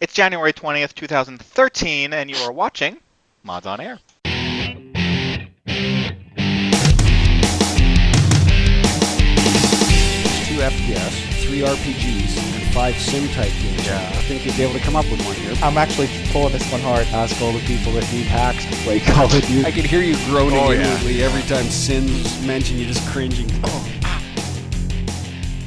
It's January 20th, 2013, and you are watching Mods on Air. 2 FPS, 3 RPGs, and 5 sim-type games. Yeah. I think you'd be able to come up with one here. I'm actually pulling this one hard. Ask all the people that need hacks to play Call of Duty. I could hear you groaning Oh, yeah. inwardly every time Sim's mentioned. You just cringing.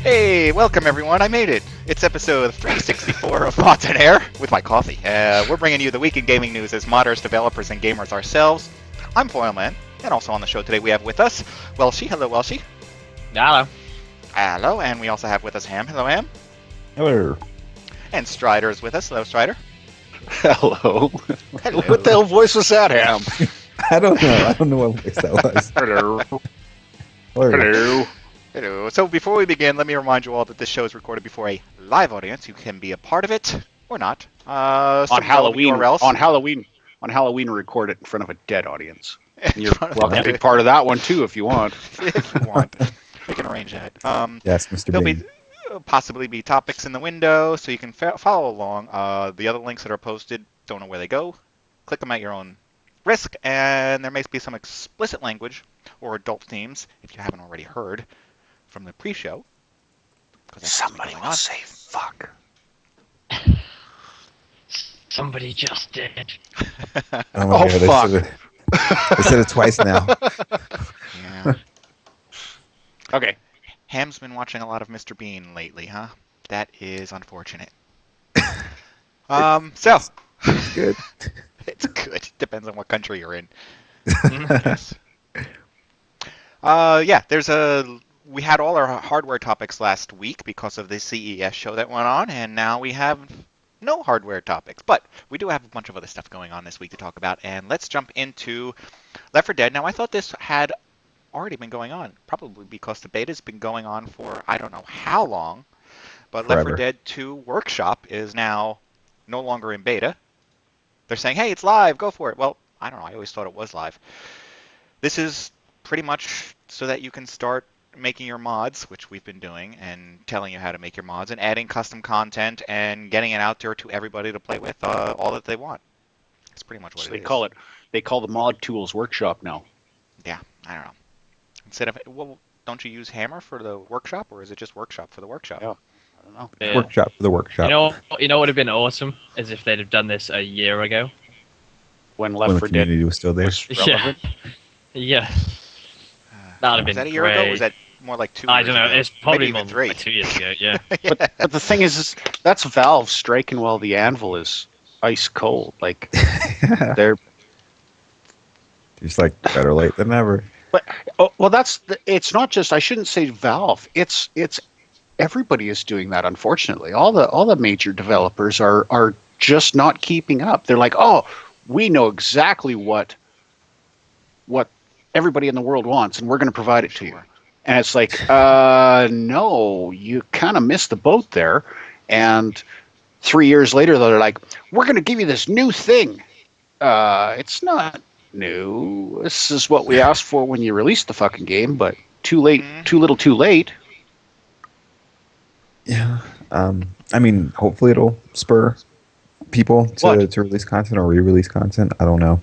Hey, welcome everyone. I made it. It's episode 364 of Mods on Air with my coffee. We're bringing you the week in gaming news as modders, developers, and gamers ourselves. I'm Foyleman, and also on the show today we have with us Welshy. Hello, Welshy. Hello. Hello, and we also have with us Ham. Hello, Ham. Hello. And Stryder is with us. Hello, Stryder. Hello. Hello. What the hell voice was that, Ham? I don't know. I don't know what voice that was. Hello. Hello. Hello. So before we begin, let me remind you all that this show is recorded before a live audience. You can be a part of it or not. On Halloween. URLs. On Halloween, record it in front of a dead audience. In You're front of welcome a- to be part of that one too, if you want. if you want. We can arrange that. Yes, Mr. There'll Bean. possibly be topics in the window, so you can follow along. The other links that are posted, don't know where they go. Click them at your own risk, and there may be some explicit language or adult themes, if you haven't already heard from the pre-show. 'Cause that's what's Somebody going will on. say fuck. Somebody just did. Oh my Oh, God, fuck. I said it twice now. Yeah. Okay. Ham's been watching a lot of Mr. Bean lately, huh? That is unfortunate. So Good. it's good. Depends on what country you're in. Yes. Yeah, we had all our hardware topics last week because of the CES show that went on, and now we have no hardware topics. But we do have a bunch of other stuff going on this week to talk about, and let's jump into Left 4 Dead. Now, I thought this had already been going on, probably because the beta's been going on for I don't know how long, but Left 4 Forever. Dead 2 Workshop is now no longer in beta. They're saying, hey, it's live, go for it. Well, I don't know, I always thought it was live. This is pretty much so that you can start making your mods, which we've been doing, and telling you how to make your mods, and adding custom content, and getting it out there to everybody to play with all that they want. That's pretty much what So it is. they call the mod tools workshop now. Yeah, I don't know. Instead of, well, don't you use Hammer for the workshop, or is it just workshop for the workshop? Yeah. I don't know. Yeah. Workshop for the workshop. You know what would have been awesome is if they'd have done this a year ago. When when Left the 4 Dead community was still there. was relevant. Yeah. That'd have Was been that a year ago, or great. was that more like 2 I years don't know. ago? It's probably Maybe more even than 3. like 2 years ago. Yeah. But the thing is that's Valve striking while the anvil is ice cold. Like they're Just like better late than never. it's not just, I shouldn't say Valve. It's everybody is doing that, unfortunately. All the major developers are just not keeping up. They're like, "Oh, we know exactly what everybody in the world wants, and we're going to provide it to you." And it's like, no, you kind of missed the boat there. And 3 years later, they're like, "We're going to give you this new thing." It's not new. This is what we asked for when you released the fucking game, but too late, too little, too late. Yeah. I mean, hopefully it'll spur people What? to release content or re-release content. I don't know.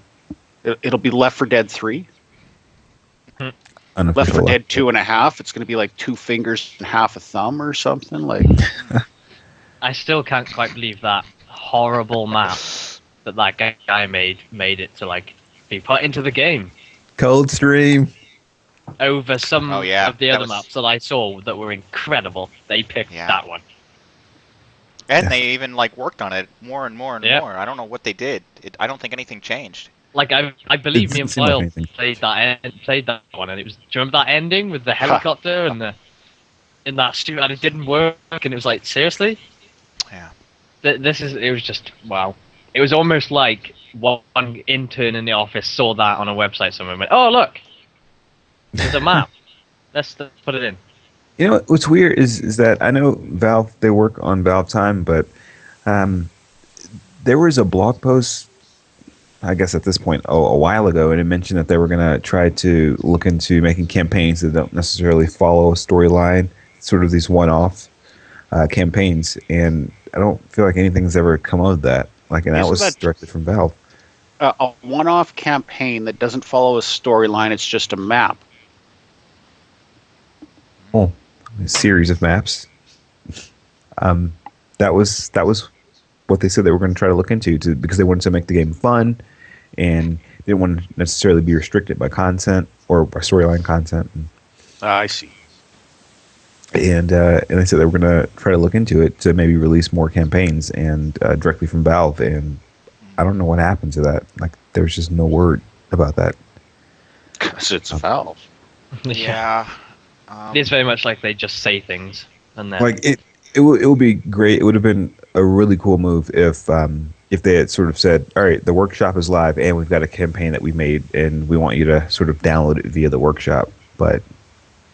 It'll be Left 4 Dead 3, Left Unofficial 4 Dead 2.5. It's going to be like 2 fingers and half a thumb or something. Like, I still can't quite believe that horrible map that guy made it to like be put into the game Cold Stream. over some Oh, yeah. of the That other was- maps that I saw that were incredible. They picked Yeah. that one. And Yeah. they even like worked on it more and more and Yeah. more. I don't know what they did. I don't think anything changed. Like I believe Didn't me and seem like Foyle anything. played that one, and it was. Do you remember that ending with the helicopter and the in that studio, and it didn't work, and it was like, seriously? Yeah. It was just wow. It was almost like one intern in the office saw that on a website somewhere and went, "Oh look, there's a map. Let's put it in." You know what's weird is that I know Valve, they work on Valve Time, but there was a blog post, I guess at this point, a while ago, and it mentioned that they were going to try to look into making campaigns that don't necessarily follow a storyline, sort of these one-off campaigns. And I don't feel like anything's ever come of that. Like, and that Isn't was that- directed from Valve. A one-off campaign that doesn't follow a storyline. It's just a map. Oh, a series of maps. That was what they said they were going to try to look into because they wanted to make the game fun, and they didn't want to necessarily be restricted by content or by storyline content. I see. And they said they were going to try to look into it to maybe release more campaigns and directly from Valve. And I don't know what happened to that. Like, there was just no word about that. Because it's Valve. Yeah. It's very much like they just say things and then Like it would be great. It would have been a really cool move if they had sort of said, "All right, the workshop is live, and we've got a campaign that we made, and we want you to sort of download it via the workshop." But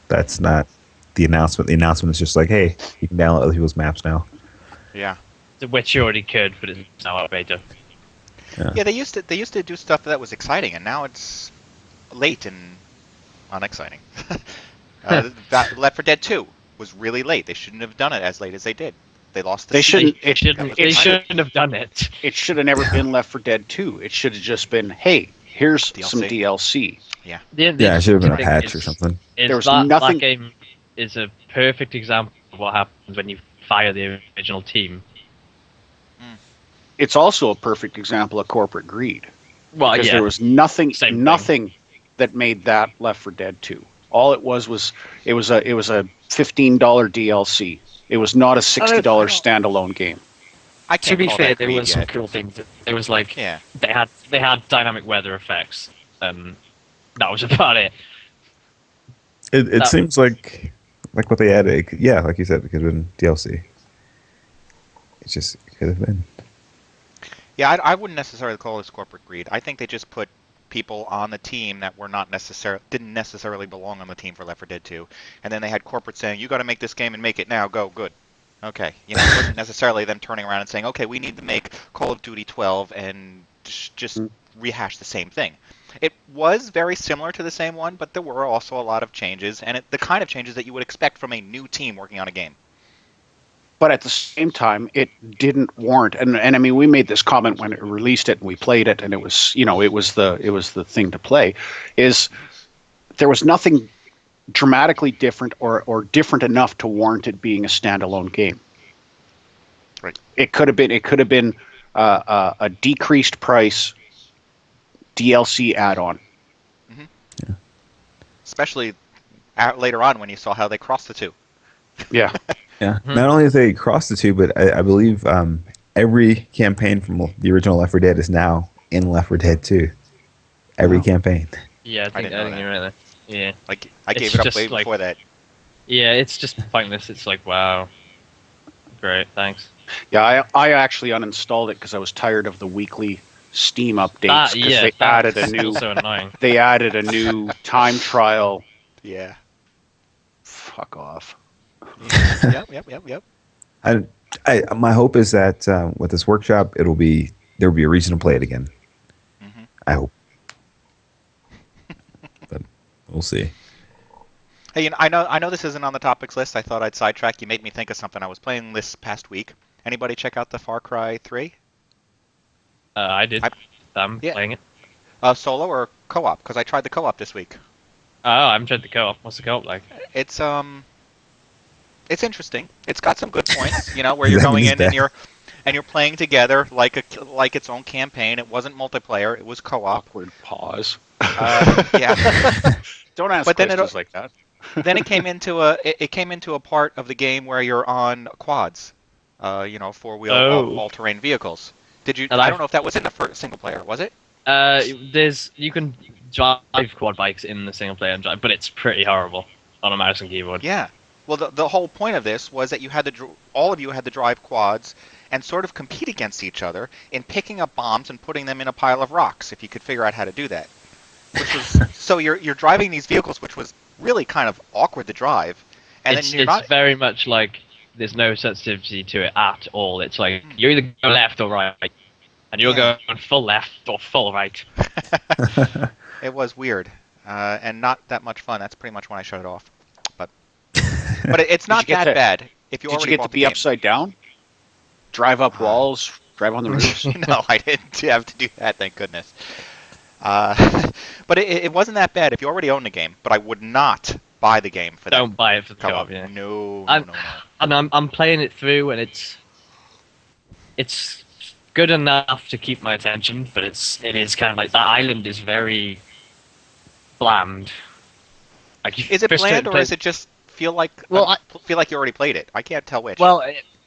that's not the announcement. The announcement is just like, "Hey, you can download other people's maps now." Yeah. which you already could, but it's now out beta. Yeah, they used to do stuff that was exciting, and now it's late and unexciting. Left 4 Dead 2 was really late. They shouldn't have done it as late as they did. They lost the They seed. shouldn't. They shouldn't have done it. It should have never been Left 4 Dead 2. It should have just been, hey, here's some DLC. Yeah. Yeah, it should have been a patch or something. There was that nothing- game is a perfect example of what happens when you fire the original team. It's also a perfect example of corporate greed. Well, Because yeah, there was nothing Same that made that Left 4 Dead 2. All it was it was a $15 DLC. It was not a $60 standalone game. I to can't be call fair, that there greed was some yet. cool things. There was like Yeah. they had dynamic weather effects. That was about it. It seems like what they added. Yeah, like you said, it could have been DLC. It could have been. Yeah, I wouldn't necessarily call this corporate greed. I think they just put people on the team that were didn't necessarily belong on the team for Left 4 Dead 2, and then they had corporate saying, "You got to make this game and make it now. Go, good." Okay, it wasn't necessarily them turning around and saying, "Okay, we need to make Call of Duty 12 and just rehash the same thing." It was very similar to the same one, but there were also a lot of changes, and the kind of changes that you would expect from a new team working on a game. But at the same time, it didn't warrant. And I mean, we made this comment when it released it, and we played it, and it was the thing to play. Is there was nothing dramatically different or different enough to warrant it being a standalone game. Right. It could have been a decreased price DLC add-on. Especially later on when you saw how they crossed the two. Yeah. Yeah. Not only have they crossed the two, but I believe every campaign from the original Left 4 Dead is now in Left 4 Dead 2. Every campaign. Yeah, I think didn't know you're right there. Yeah. Like I It's gave it up just way like- before that. Yeah, it's just pointless. It's like, wow. Great, thanks. Yeah, I actually uninstalled it because I was tired of the weekly Steam updates because they added a new so annoying. they added a new time trial. Yeah. Fuck off. Yep. My hope is that with this workshop, there will be a reason to play it again. Mm-hmm. I hope, but we'll see. Hey, I know this isn't on the topics list. I thought I'd sidetrack. You made me think of something I was playing this past week. Anybody check out the Far Cry 3? I did. I'm Yeah. playing it. Solo or co-op? Because I tried the co-op this week. Oh, I haven't tried the co-op. What's the co-op like? It's interesting. It's got some good points. Where you're That going means in and bad. you're playing together like its own campaign. It wasn't multiplayer. It was co-op. Awkward pause. Yeah. Don't ask But then questions like that. Then it came into a part of the game where you're on quads, four-wheel all-terrain vehicles. Did you? And I don't know if that was in the first single player. Was it? You can drive quad bikes in the single player and drive, but it's pretty horrible on a mouse and keyboard. Yeah. Well, the whole point of this was that all of you had to drive quads and sort of compete against each other in picking up bombs and putting them in a pile of rocks. If you could figure out how to do that, which was so you're driving these vehicles, which was really kind of awkward to drive, and it's then you're not. very much like there's no sensitivity to it at all. It's like you either go left or right, and you're going full left or full right. It was weird, and not that much fun. That's pretty much when I shut it off. But it's not you get that to- bad if you Did already you get bought to the be game. upside down? drive up walls, drive on the roofs. No, I didn't have to do that, thank goodness. But it wasn't that bad if you already own the game, but I would not buy the game for that. Don't buy it for the co-op. co-op, yeah. No. And I'm playing it through, and it's good enough to keep my attention, but it is kind of like that island is very bland. Like, Is it bland, or is it just feel like feel like you already played it? I can't tell which. Well,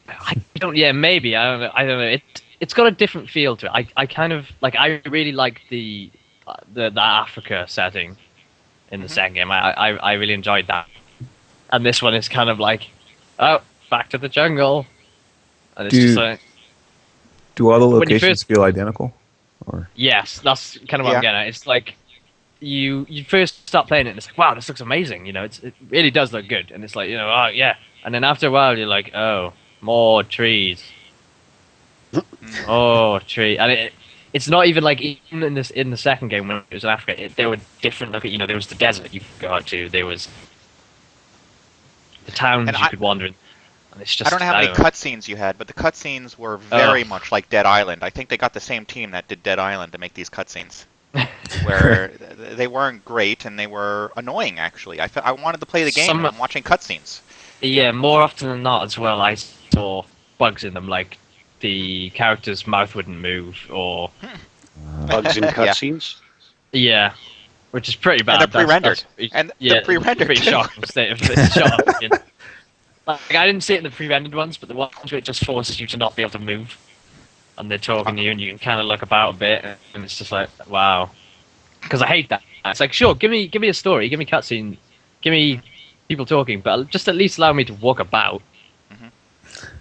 I don't. Yeah, maybe I don't know. I don't know. It's got a different feel to it. I kind of like. I really like the Africa setting in the second game. I really enjoyed that. And this one is kind of like, oh, back to the jungle. And it's just like, do all the when you locations feel identical? Or yes, that's kind of what I'm getting at. It's like you first start playing it, and it's like, wow, this looks amazing. You know, it really does look good. And it's like, you know, oh yeah. And then after a while, you're like, oh, more trees. Oh, tree. And it's not even like even in the second game when it was in Africa, there were different. Look at, you know, there was the desert you could go out to. There was the towns you could wander in. And it's just, I don't know how many cutscenes you had, but the cutscenes were very much like Dead Island. I think they got the same team that did Dead Island to make these cutscenes. Where they weren't great and they were annoying, actually. I wanted to play the game and I'm watching cutscenes. Yeah, more often than not as well, I saw bugs in them, like the character's mouth wouldn't move, or Bugs in cutscenes? Yeah, which is pretty bad. And they're pre-rendered. They're pre-rendered. Pretty shocking state of it. Like, I didn't see it in the pre-rendered ones, but the ones where it just forces you to not be able to move. And they're talking to you, and you can kind of look about a bit, and it's just like, wow. Because I hate that. It's like, sure, give me a story, give me cutscene, give me people talking, but just at least allow me to walk about.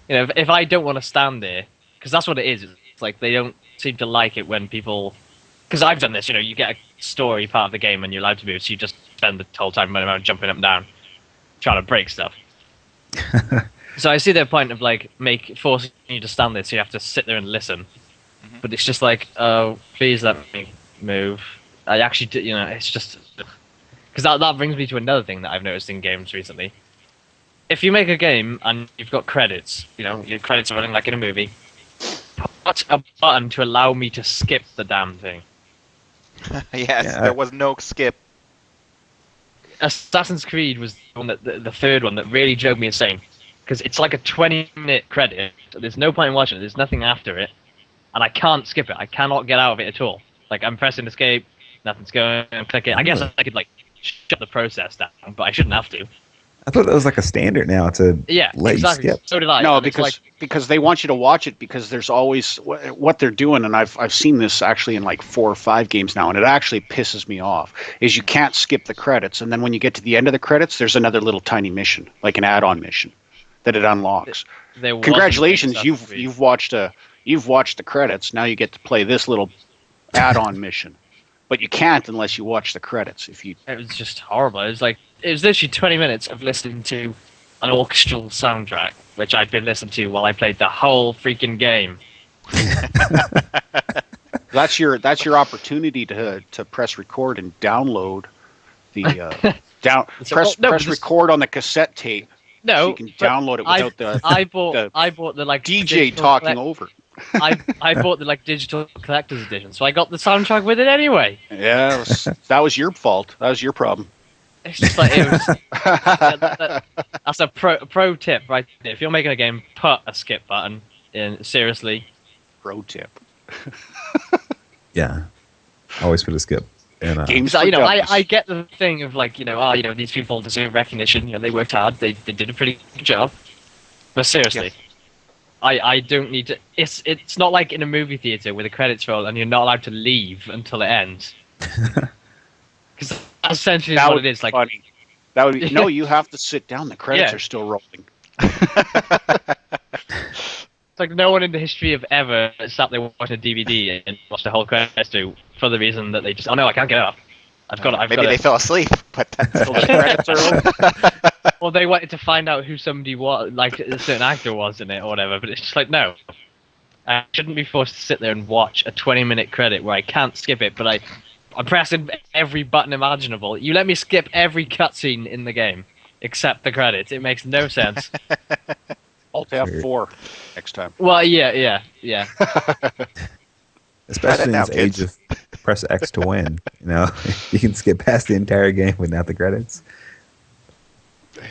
You know, if I don't want to stand there, because that's what it is. It's like they don't seem to like it when people. Because I've done this, you know, you get a story part of the game and you're allowed to move, so you just spend the whole time running around jumping up and down, trying to break stuff. So I see their point of like forcing you to stand there, so you have to sit there and listen. But it's just like, oh, please let me move. I actually, you know, it's just because that brings me to another thing that I've noticed in games recently. If you make a game and you've got credits, you know, your credits are running like in a movie, put a button to allow me to skip the damn thing. Yes, there was no skip. Assassin's Creed was the third one that really drove me insane. Because it's like a 20-minute credit. There's no point in watching it. There's nothing after it. And I can't skip it. I cannot get out of it at all. Like, I'm pressing escape, nothing's going, I'm clicking. I guess I could, like, shut the process down, but I shouldn't have to. I thought that was like a standard now to let you skip. So did I. No, because they want you to watch it because there's always what they're doing, and I've seen this actually in like 4 or 5 games now, and it actually pisses me off. Is you can't skip the credits, and then when you get to the end of the credits, there's another little tiny mission, like an add-on mission, that it unlocks. Congratulations, you've watched the credits. Now you get to play this little add-on mission, but you can't unless you watch the credits. It was just horrible. It was literally 20 minutes of listening to an orchestral soundtrack, which I'd been listening to while I played the whole freaking game. That's your opportunity to press record and download the press record on the cassette tape. No, so you can download it without I bought the like DJ talking over. I bought the like digital collector's edition, so I got the soundtrack with it anyway. Yeah, that was your fault. That was your problem. It's just like it was. That's a pro tip, right? If you're making a game, put a skip button in. Seriously, pro tip. Yeah, always put a skip. And games, you know, I get the thing of like, you know, you know, these people deserve recognition. You know, they worked hard. They did a pretty good job. But seriously, I don't need to. It's not like in a movie theater where the credits roll and you're not allowed to leave until it ends. Because that's essentially what it is. Like, funny. That would be, no, you have to sit down. The credits are still rolling. It's like no one in the history of ever sat there watching a DVD and watched the whole credits through for the reason that they just, oh no, I can't get up. Maybe they fell asleep, but that's the credits are over. Or they wanted to find out who somebody was, like a certain actor was in it or whatever. But it's just like, no, I shouldn't be forced to sit there and watch a 20-minute credit where I can't skip it, but I'm pressing every button imaginable. You let me skip every cutscene in the game except the credits. It makes no sense. Alt F4 next time. Well, yeah. Especially in now, this age kids. of press X to win. You know, you can skip past the entire game without the credits.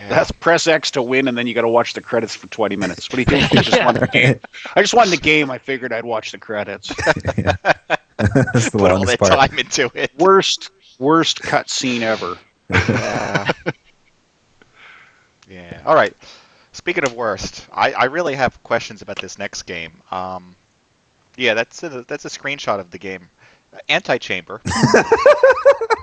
That's press X to win, and then you got to watch the credits for 20 minutes. What do you think? I just won the game. I just won the game. I figured I'd watch the credits. That's the Put all longest that part. time into it. Worst cutscene ever. Yeah. All right. Speaking of worst, I really have questions about this next game. Yeah, that's a screenshot of the game. Antichamber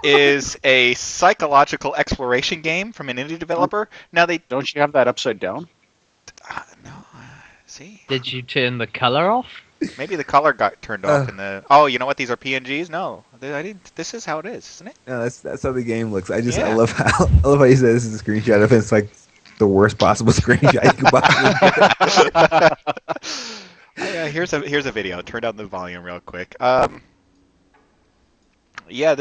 is a psychological exploration game from an indie developer. Now Don't you have that upside down? no, see, Did you turn the color off? maybe the color got turned off in the. Oh, you know what? These are PNGs. No, I didn't. This is how it is, isn't it? No, that's how the game looks. I Yeah. love how you said this is a screenshot of it. It's like the worst possible screenshot you could possibly get. Here's a video. Turn down the volume real quick. Yeah,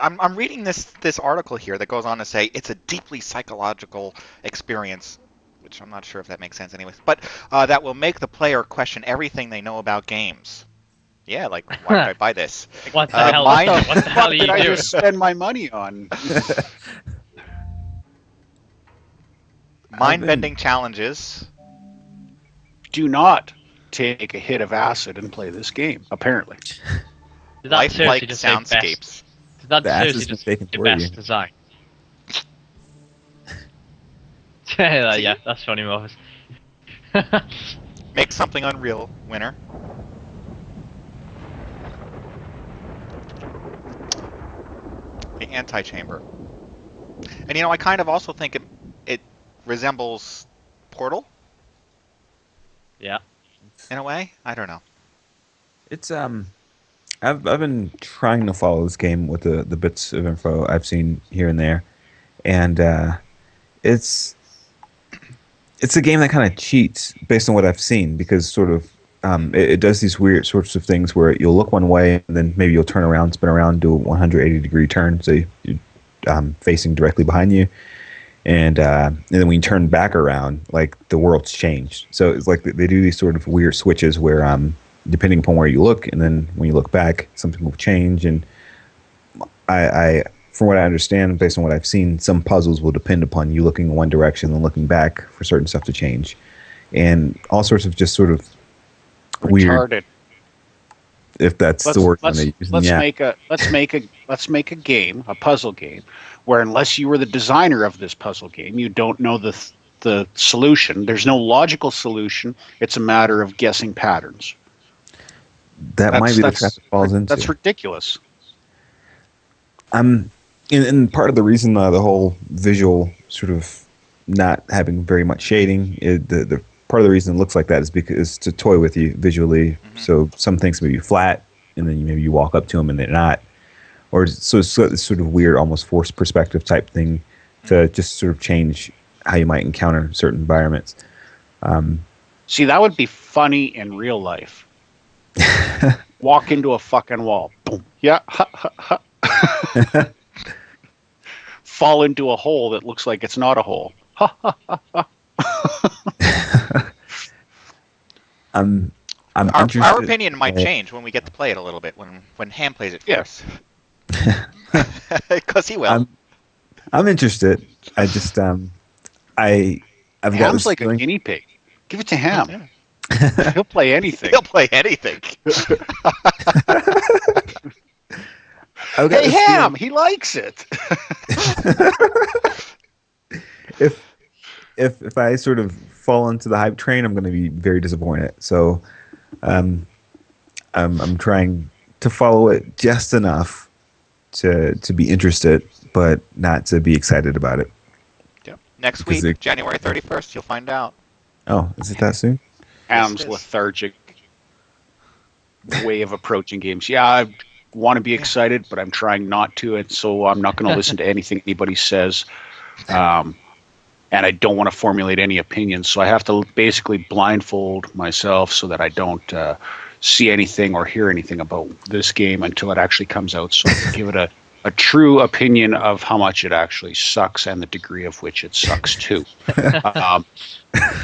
I'm reading this article here that goes on to say it's a deeply psychological experience, which I'm not sure if that makes sense anyways, but that will make the player question everything they know about games. Yeah, like, why did I buy this? What the hell? mine- What the hell What are you did I doing? just spend my money on? Mind-bending challenges. Do not take a hit of acid and play this game, apparently. Did that seriously Lifelike just say best? soundscapes. Did that The ass seriously is just mistaken say for best you. design? Yeah, that's funny, Morpheus. Make something unreal, winner. The Antichamber. And I kind of also think it resembles Portal Yeah. in a way. I don't know. It's I've been trying to follow this game with the bits of info I've seen here and there, and it's a game that kind of cheats based on what I've seen, because sort of it does these weird sorts of things where you'll look one way and then maybe you'll turn around, spin around, do a 180-degree turn, so you're facing directly behind you, and then when you turn back around, like the world's changed. So it's like they do these sort of weird switches where depending upon where you look, and then when you look back, something will change. And I from what I understand, based on what I've seen, some puzzles will depend upon you looking in one direction and looking back for certain stuff to change, and all sorts of just sort of weird. Retarded. If that's the word they use. Let's Yeah. make a game, a puzzle game, where unless you were the designer of this puzzle game, you don't know the solution. There's no logical solution. It's a matter of guessing patterns. That might be the trap it falls into. That's ridiculous. And part of the reason the whole visual sort of not having very much shading, the part of the reason it looks like that is because it's to toy with you visually. Mm-hmm. So some things may be flat, and then maybe you walk up to them and they're not. Or so it's sort of weird, almost forced perspective type thing to just sort of change how you might encounter certain environments. See, that would be funny in real life. Walk into a fucking wall. Boom. Yeah. Ha, ha, ha. Fall into a hole that looks like it's not a hole. Ha, ha, ha, ha. Our opinion might change when we get to play it a little bit, when Ham plays it first. Because he will. I'm interested. I just I've got Ham's this like a feeling. guinea pig. Give it to Ham. He'll play anything. He'll play anything. I've got Hey, this Ham, feeling he likes it. if I sort of fall into the hype train, I'm going to be very disappointed. So I'm trying to follow it just enough to be interested, but not to be excited about it. Yeah. Next week, January 31st, you'll find out. Oh, is it that soon? Ham's lethargic way of approaching games. Yeah, I want to be excited, but I'm trying not to, and so I'm not going to listen to anything anybody says. And I don't want to formulate any opinions, so I have to basically blindfold myself so that I don't see anything or hear anything about this game until it actually comes out. So I can give it a true opinion of how much it actually sucks and the degree of which it sucks too.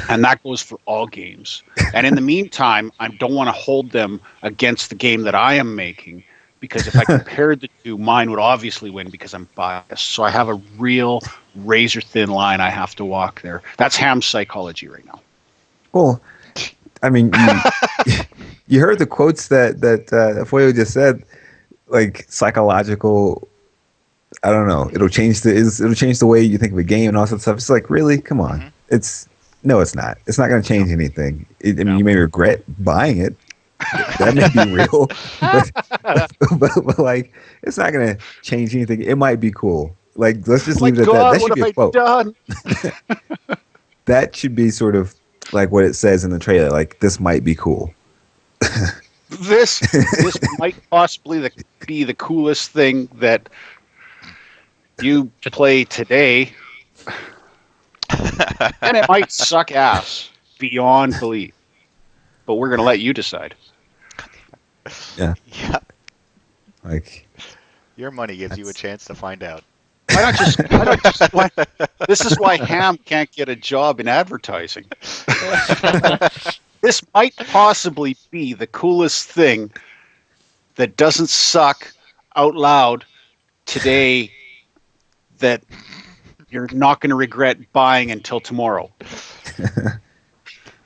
And that goes for all games. And in the meantime, I don't want to hold them against the game that I am making, because if I compared the two, mine would obviously win because I'm biased. So I have a real razor-thin line I have to walk there. That's ham psychology right now. Well, I mean, you heard the quotes that Foyo just said, like psychological. I don't know. It'll change the way you think of a game and all that stuff. It's like, really, come on. Mm-hmm. It's not. It's not going to change anything. I mean, you may regret buying it. That may be real, but like, it's not going to change anything. It might be cool. Like, let's just leave it at that. That should be a quote. That should be sort of like what it says in the trailer. Like, this might be cool. This might possibly be the coolest thing that you play today. And it might suck ass beyond belief. But we're going to let you decide. Yeah. Yeah. Like, your money gives you a chance to find out. Why this is why Ham can't get a job in advertising. This might possibly be the coolest thing that doesn't suck out loud today that you're not going to regret buying until tomorrow.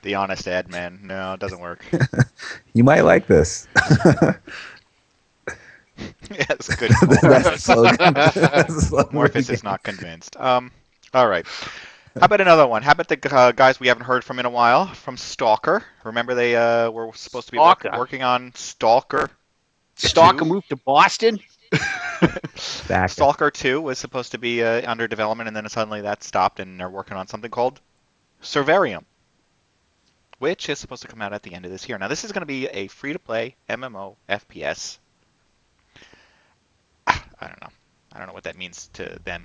The honest ad man. No, it doesn't work. You might like this. Yeah, it's good. That's the slogan. Morpheus is not convinced. All right. How about another one? How about the guys we haven't heard from in a while, from Stalker? Remember they were supposed to be working on Stalker. Stalker moved to Boston? Stalker 2 was supposed to be under development, and then suddenly that stopped, and they're working on something called Survarium, which is supposed to come out at the end of this year. Now, this is going to be a free-to-play MMO FPS. I don't know. I don't know what that means to them.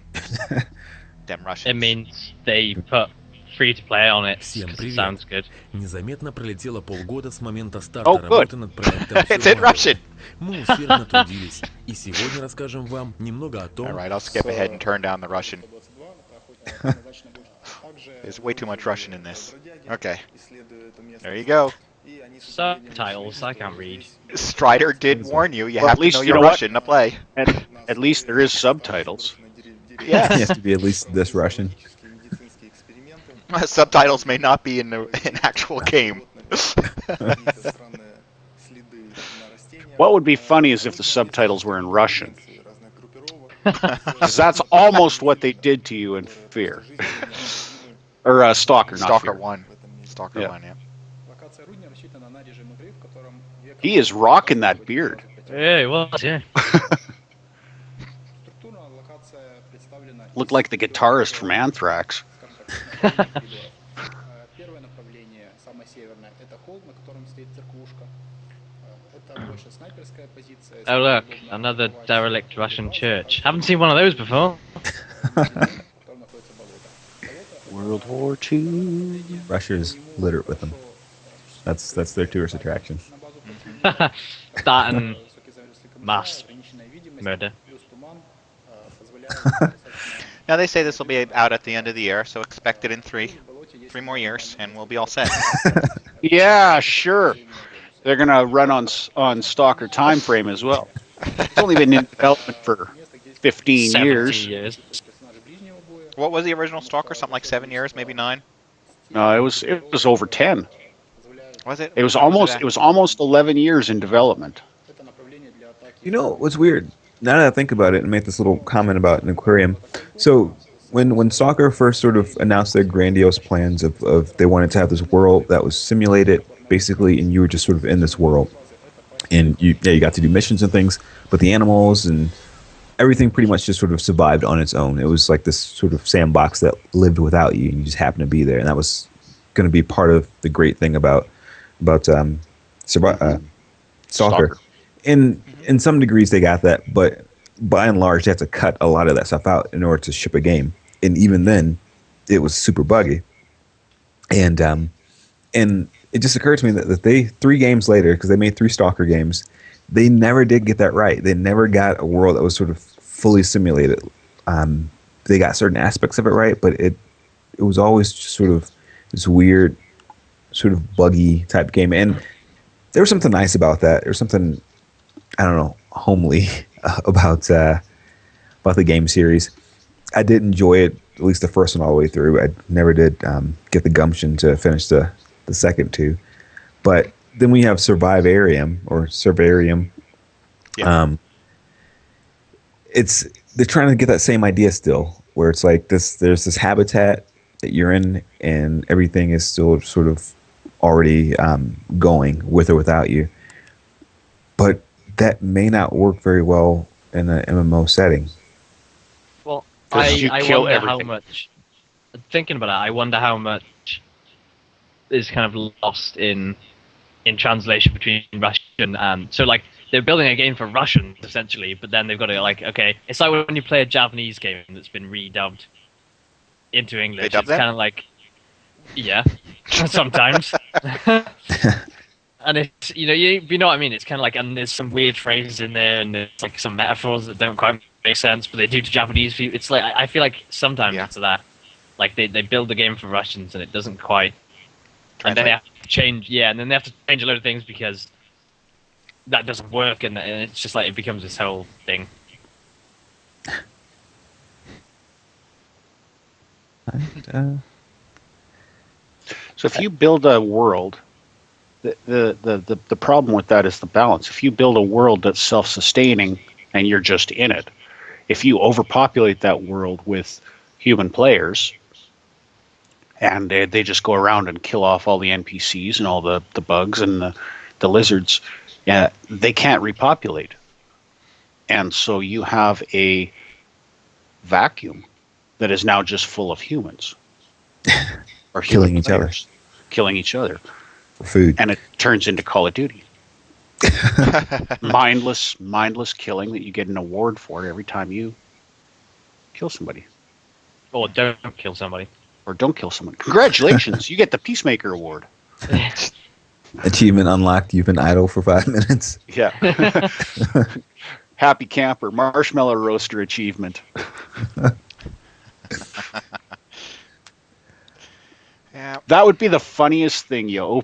Them Russians. It means they put free to play on it. It sounds good. Незаметно пролетело полгода с момента старта работы над проектом. It's in Russian. Мы усердно трудились, и сегодня расскажем вам немного о том. All right, I'll skip ahead and turn down the Russian. There's way too much Russian in this. Okay. There you go. Subtitles, I can't read. Stryder did warn you. You Well, have at to least know you your know what? Russian to play. At least there is subtitles. Yeah. It has to be at least this Russian. Subtitles may not be in an actual game. What would be funny is if the subtitles were in Russian. 'Cause that's almost what they did to you in Fear. Or Stalker, not Stalker Fear. 1. Stalker Yeah. 1, yeah. He is rocking that beard. Yeah, it was, yeah. Looked like the guitarist from Anthrax. Oh look, another derelict Russian church. Haven't seen one of those before. World War II. Russia's littered with them. That's their tourist attraction. That and mass murder. Now they say this will be out at the end of the year, so expect it in three more years, and we'll be all set. Yeah, sure. They're going to run on Stalker time frame as well. It's only been in development for 15 years. What was the original Stalker? Something like 7 years, maybe 9? No, it was over 10. Was it? It was almost 11 years in development. You know what's weird? Now that I think about it and make this little comment about an aquarium. So when Stalker first sort of announced their grandiose plans of they wanted to have this world that was simulated basically, and you were just sort of in this world, and you got to do missions and things, but the animals and everything pretty much just sort of survived on its own. It was like this sort of sandbox that lived without you, and you just happened to be there, and that was going to be part of the great thing about Stalker. In some degrees they got that, but by and large they had to cut a lot of that stuff out in order to ship a game, and even then it was super buggy. And it just occurred to me that they 3 games later, because they made 3 Stalker games, they never did get that right. They never got a world that was sort of fully simulated. They got certain aspects of it right, but it was always just sort of this weird, sort of buggy type game. And there was something nice about that. There was something, I don't know, homely about the game series. I did enjoy it, at least the first one all the way through. I never did get the gumption to finish the second two. But then we have Survivarium or Survarium. Yeah. They're trying to get that same idea still, where it's like there's this habitat that you're in, and everything is still sort of already going with or without you. But that may not work very well in an MMO setting. Well, 'Cause you I kill wonder how everything. much. Thinking about it, I wonder how much is kind of lost in translation between Russian and so like they're building a game for Russians essentially, but then they've got to like okay, it's like when you play a Japanese game that's been redubbed into English. They dub It's them? kind of like yeah, sometimes. And it's you know what I mean. It's kind of like and there's some weird phrases in there and there's like some metaphors that don't quite make sense, but they do to Japanese people. It's like I feel like sometimes Yeah. it's that like they build the game for Russians and it doesn't quite. And then Translate. they have to change, and then they have to change a load of things because that doesn't work, and it's just like it becomes this whole thing. So if you build a world, the problem with that is the balance. If you build a world that's self-sustaining and you're just in it, if you overpopulate that world with human players and they just go around and kill off all the NPCs and all the bugs and the lizards, they can't repopulate. And so you have a vacuum that is now just full of humans. Or Killing human each other. players. Killing each other. For food. And it turns into Call of Duty. mindless killing that you get an award for every time you kill somebody. Or don't kill somebody. Or don't kill someone. Congratulations, you get the Peacemaker Award. Achievement unlocked. You've been idle for 5 minutes. Yeah. Happy Camper, Marshmallow Roaster Achievement. Yeah. That would be the funniest thing. You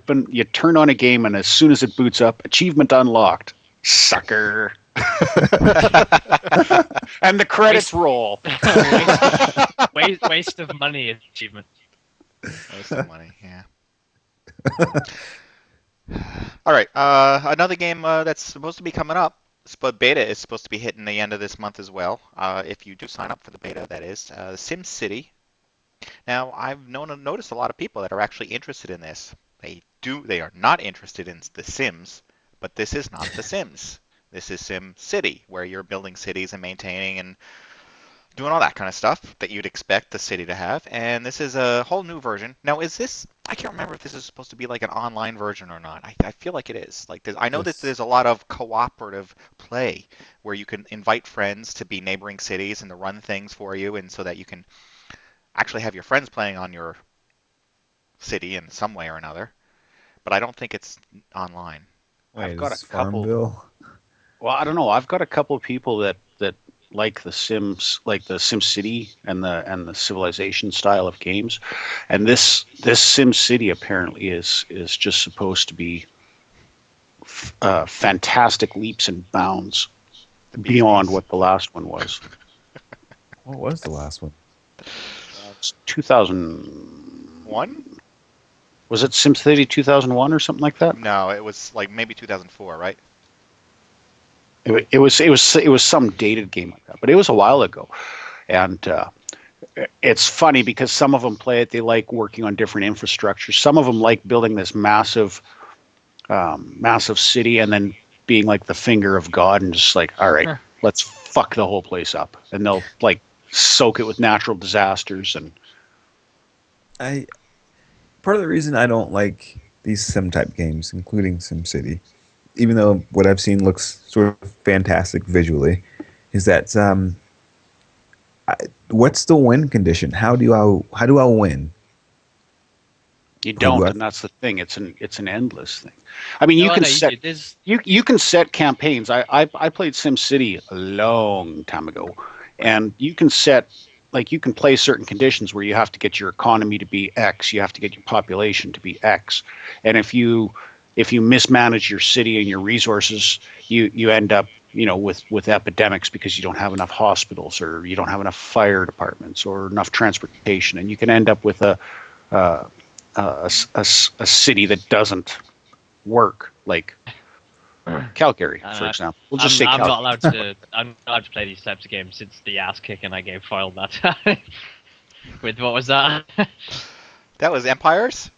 turn on a game, and as soon as it boots up, achievement unlocked. Sucker. And the credits roll. Waste of money achievement. Waste of money, yeah. All right, another game that's supposed to be coming up, but beta is supposed to be hitting the end of this month as well. If you do sign up for the beta, that is SimCity. Now, I've noticed a lot of people that are actually interested in this. They are not interested in The Sims, but this is not The Sims. This is SimCity, where you're building cities and maintaining and doing all that kind of stuff that you'd expect the city to have. And this is a whole new version. Now, is this? I can't remember if this is supposed to be like an online version or not. I feel like it is. Like, I know that there's a lot of cooperative play where you can invite friends to be neighboring cities and to run things for you, and so that you can actually have your friends playing on your city in some way or another. But I don't think it's online. I've got is a couple. Farmville? Well, I don't know. I've got a couple of people that like the Sims, like the SimCity and the Civilization style of games, and this SimCity apparently is just supposed to be fantastic leaps and bounds beyond what the last one was. What was the last one? It's 2001. 1? Was it SimCity 2001 or something like that? No, it was like maybe 2004, right? It was some dated game like that, but it was a while ago, and it's funny because some of them play it. They like working on different infrastructures. Some of them like building this massive city and then being like the finger of God and just like, all right, let's fuck the whole place up, and they'll like soak it with natural disasters. And part of the reason I don't like these sim type games, including SimCity, even though what I've seen looks sort of fantastic visually, is that what's the win condition? How do I win? You don't, what? and that's the thing. It's an endless thing. I mean, you No, can no, set there's- you can set campaigns. I played SimCity a long time ago, and you can set you can play certain conditions where you have to get your economy to be X, you have to get your population to be X, and if you mismanage your city and your resources, you end up with epidemics because you don't have enough hospitals or you don't have enough fire departments or enough transportation, and you can end up with a city that doesn't work, like Calgary, for example. We'll just say I'm Calgary. not allowed to. I'm not allowed to play these types of games since the ass kicking I gave Foyle that time. With what was that? That was Empires?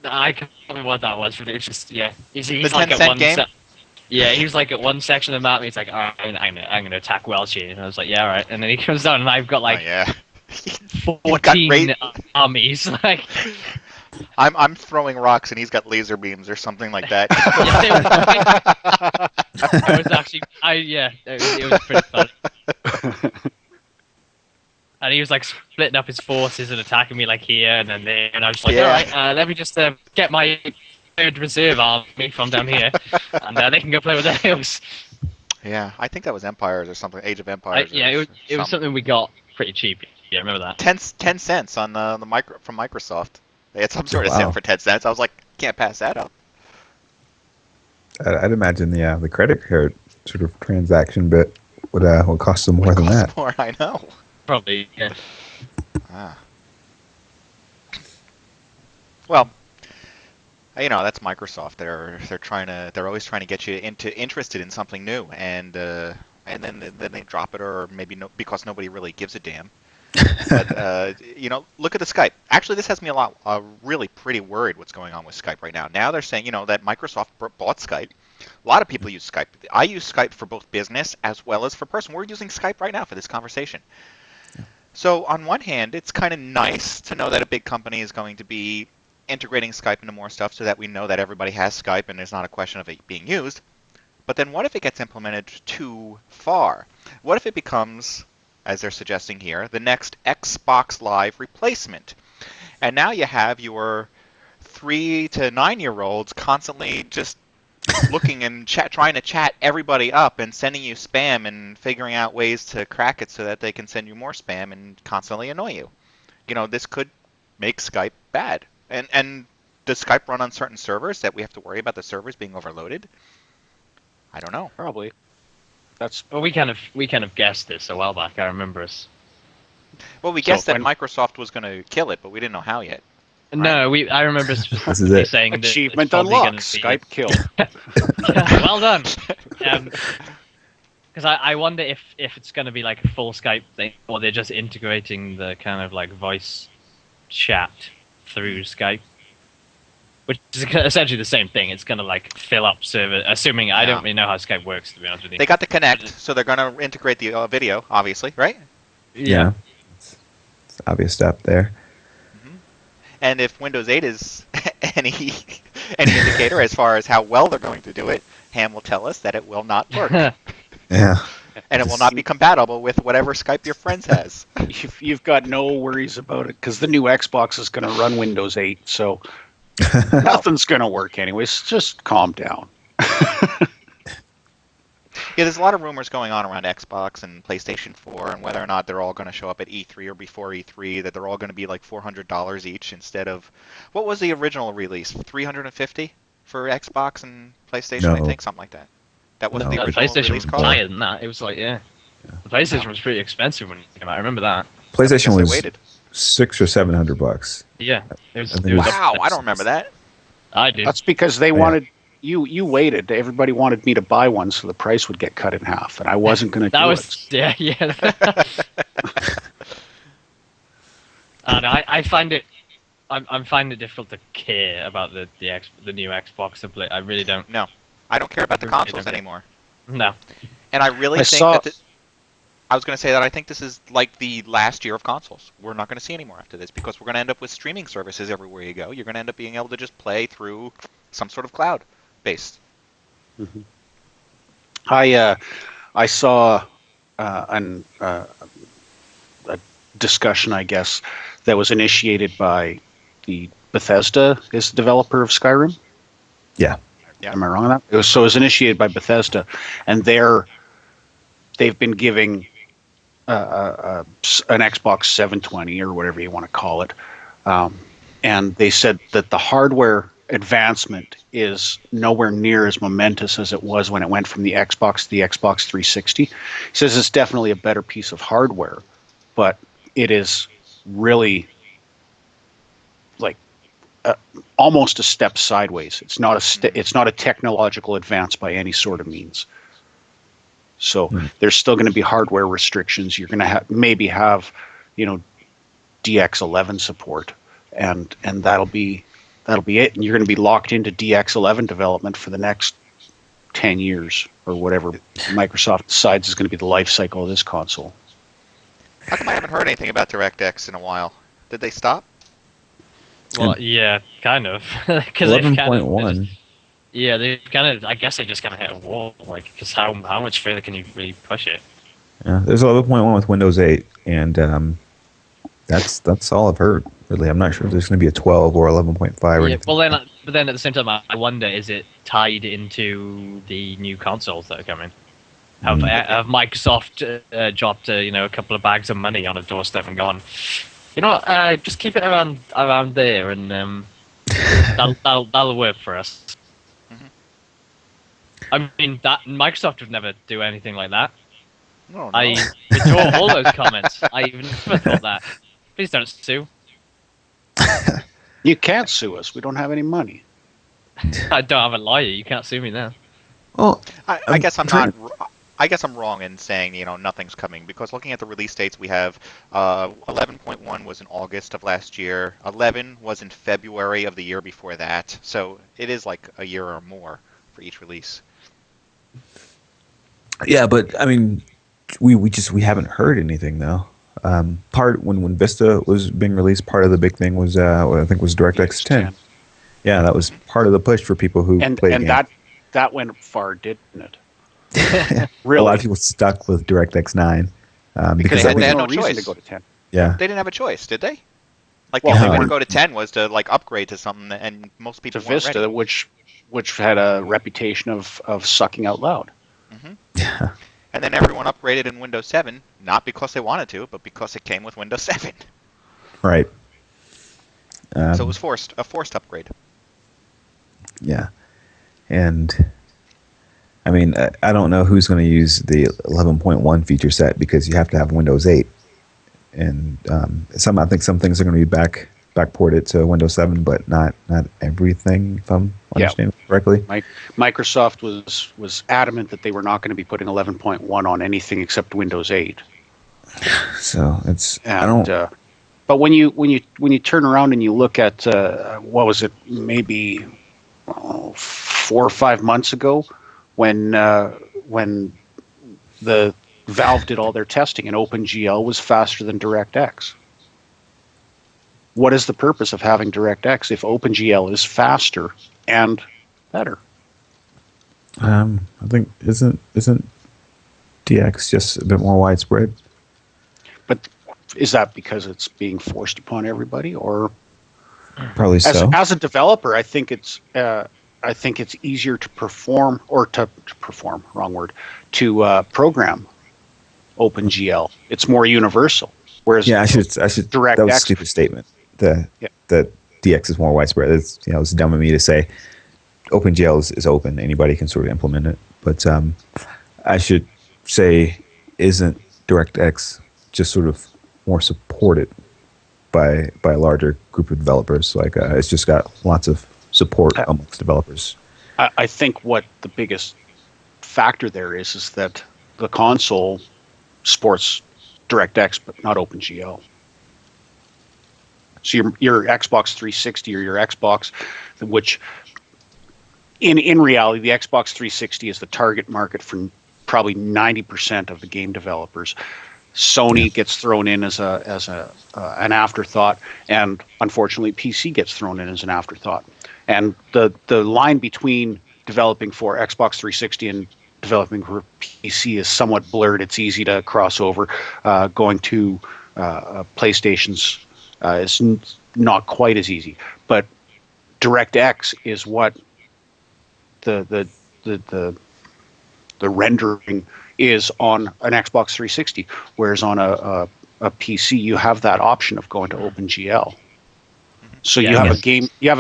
I can't remember what that was, but it's just He's The like 10 at cent one game? Yeah, he was like at one section of the map. And he's like, "All right, I'm gonna attack Welshy," and I was like, "Yeah, all right." And then he comes down, and I've got like Oh, yeah. 14 armies. Like, I'm throwing rocks and he's got laser beams or something like that. I was actually, it was pretty funny. And he was like splitting up his forces and attacking me like here and then there, and I was like, Yeah. all right, let me just get my third reserve army from down here, and they can go play with their hills. Yeah, I think that was Empires or something. Age of Empires. It was something we got pretty cheap. Yeah, I remember that. 10 cents on the from Microsoft. They had some sort of Wow. sale for 10 cents. I was like, can't pass that up. I'd imagine the credit card sort of transaction bit would cost them more than Costs that. more, I know. Probably, yeah. Ah. Well, that's Microsoft. They're always trying to get you interested in something new, and then they drop it, or maybe because nobody really gives a damn. But look at the Skype. Actually, this has me really pretty worried what's going on with Skype right now. Now they're saying that Microsoft bought Skype. A lot of people use Skype. I use Skype for both business as well as for personal. We're using Skype right now for this conversation. Yeah. So on one hand, it's kind of nice to know that a big company is going to be integrating Skype into more stuff so that we know that everybody has Skype and there's not a question of it being used. But then what if it gets implemented too far? What if it becomes, as they're suggesting here, the next Xbox Live replacement? And now you have your 3 to 9-year-olds constantly just looking and trying to chat everybody up and sending you spam and figuring out ways to crack it so that they can send you more spam and constantly annoy you. This could make Skype bad. And does Skype run on certain servers that we have to worry about the servers being overloaded? I don't know. Probably. Well, we kind of guessed this a while back. I remember us. Well, we guessed that Microsoft was going to kill it, but we didn't know how yet. No, I remember specifically saying that achievement it's probably unlocked. gonna be- Skype killed. Well done. Because I wonder if it's going to be like a full Skype thing, or they're just integrating the kind of like voice chat through Skype, which is essentially the same thing. It's going to like fill up server. Assuming I don't really know how Skype works, to be honest with you. They got the Connect, so they're going to integrate the video, obviously, right? Yeah. It's obvious step there. And if Windows 8 is any indicator as far as how well they're going to do it, Ham will tell us that it will not work. Yeah. And it will not be compatible with whatever Skype your friends has. You've got no worries about it because the new Xbox is going to run Windows 8, so nothing's going to work anyways. Just calm down. Yeah, there's a lot of rumors going on around Xbox and PlayStation 4 and whether or not they're all going to show up at E3 or before E3, that they're all going to be like $400 each instead of... What was the original release? $350 for Xbox and PlayStation, No. I think? Something like that. That wasn't No, the the original PlayStation release was cost? higher than that. It was like, the PlayStation was pretty expensive when it came out. I remember that. PlayStation Guess I was waited. $600 or $700. Yeah, it was. I think It was Wow, I don't remember that. I do. That's because they wanted you waited. Everybody wanted me to buy one so the price would get cut in half, and I wasn't going to do That it. was yeah. And I find it. I'm finding it difficult to care about the new Xbox. Simply, I really don't. No, I don't care about the I really consoles don't. anymore. No. And I really I think saw- that... I was going to say that I think this is like the last year of consoles. We're not going to see any more after this because we're going to end up with streaming services everywhere you go. You're going to end up being able to just play through some sort of cloud-based. Mm-hmm. I saw a discussion, I guess, that was initiated by the Bethesda is the developer of Skyrim. Yeah. Yeah. Am I wrong on that? It was initiated by Bethesda, and they've been giving an Xbox 720 or whatever you want to call it, and they said that the hardware advancement is nowhere near as momentous as it was when it went from the Xbox to the Xbox 360. He says it's definitely a better piece of hardware, but it is really like almost a step sideways. It's not it's not a technological advance by any sort of means. So there's still going to be hardware restrictions. You're going to maybe have, DX11 support, and that'll be it. And you're going to be locked into DX11 development for the next 10 years or whatever Microsoft decides is going to be the life cycle of this console. How come I haven't heard anything about DirectX in a while? Did they stop? Well, yeah, kind of. 11.1. Yeah, they kind of. I guess they just kind of hit a wall, because how much further can you really push it? Yeah, there's 11.1 with Windows 8, and that's all I've heard. Really, I'm not sure if there's going to be a 12 or 11.5 or anything. Well, but then at the same time, I wonder, is it tied into the new consoles that are coming? Have Microsoft dropped a couple of bags of money on a doorstep and gone, just keep it around there, and that'll work for us. I mean, that Microsoft would never do anything like that. No. I withdraw all those comments. I even never thought that. Please don't sue. You can't sue us. We don't have any money. I don't have a lawyer. You can't sue me now. Well, I guess I guess I'm wrong in saying nothing's coming, because looking at the release dates, we have 11.1 was in August of last year. 11 was in February of the year before that. So it is like a year or more for each release. Yeah, but I mean, we haven't heard anything though. When Vista was being released, part of the big thing was I think was DirectX 10. Yeah, that was part of the push for people who played and that went far, didn't it? Really, a lot of people stuck with DirectX 9 because they had no no reason choice to go to 10. Yeah, They didn't have a choice, did they? Like, Well, the only no. way to go to 10 was to upgrade to something, and most people To weren't Vista, ready. which had a reputation of sucking out loud. yeah. And then everyone upgraded in Windows 7, not because they wanted to, but because it came with Windows 7. Right. So it was a forced upgrade. Yeah, and I mean, I don't know who's going to use the 11.1 feature set, because you have to have Windows 8, and I think some things are going to be backported to Windows 7, but not everything, if I'm understanding correctly. Microsoft was adamant that they were not going to be putting 11.1 on anything except Windows 8. So it's but when you turn around and you look at what was it, maybe 4 or 5 months ago, when the Valve did all their testing and OpenGL was faster than DirectX. What is the purpose of having DirectX if OpenGL is faster and better? I think isn't DX just a bit more widespread? But is that because it's being forced upon everybody, or Probably so. as a developer, I think it's easier to perform, or to perform, wrong word, to program OpenGL. It's more universal. Whereas Yeah, I should. DirectX That was a stupid statement. That DX is more widespread. It's dumb of me to say. OpenGL is open. Anybody can sort of implement it. But I should say, isn't DirectX just sort of more supported by a larger group of developers? Like it's just got lots of support amongst developers. I think what the biggest factor there is that the console sports DirectX, but not OpenGL. So your Xbox 360 or your Xbox, which in reality, the Xbox 360 is the target market for probably 90% of the game developers. Sony gets thrown in as an afterthought, and unfortunately, PC gets thrown in as an afterthought. And the line between developing for Xbox 360 and developing for PC is somewhat blurred. It's easy to cross over. Going to PlayStation's is not quite as easy. But DirectX is what the rendering is on an Xbox 360, whereas on a PC you have that option of going to OpenGL. So you have a game, you have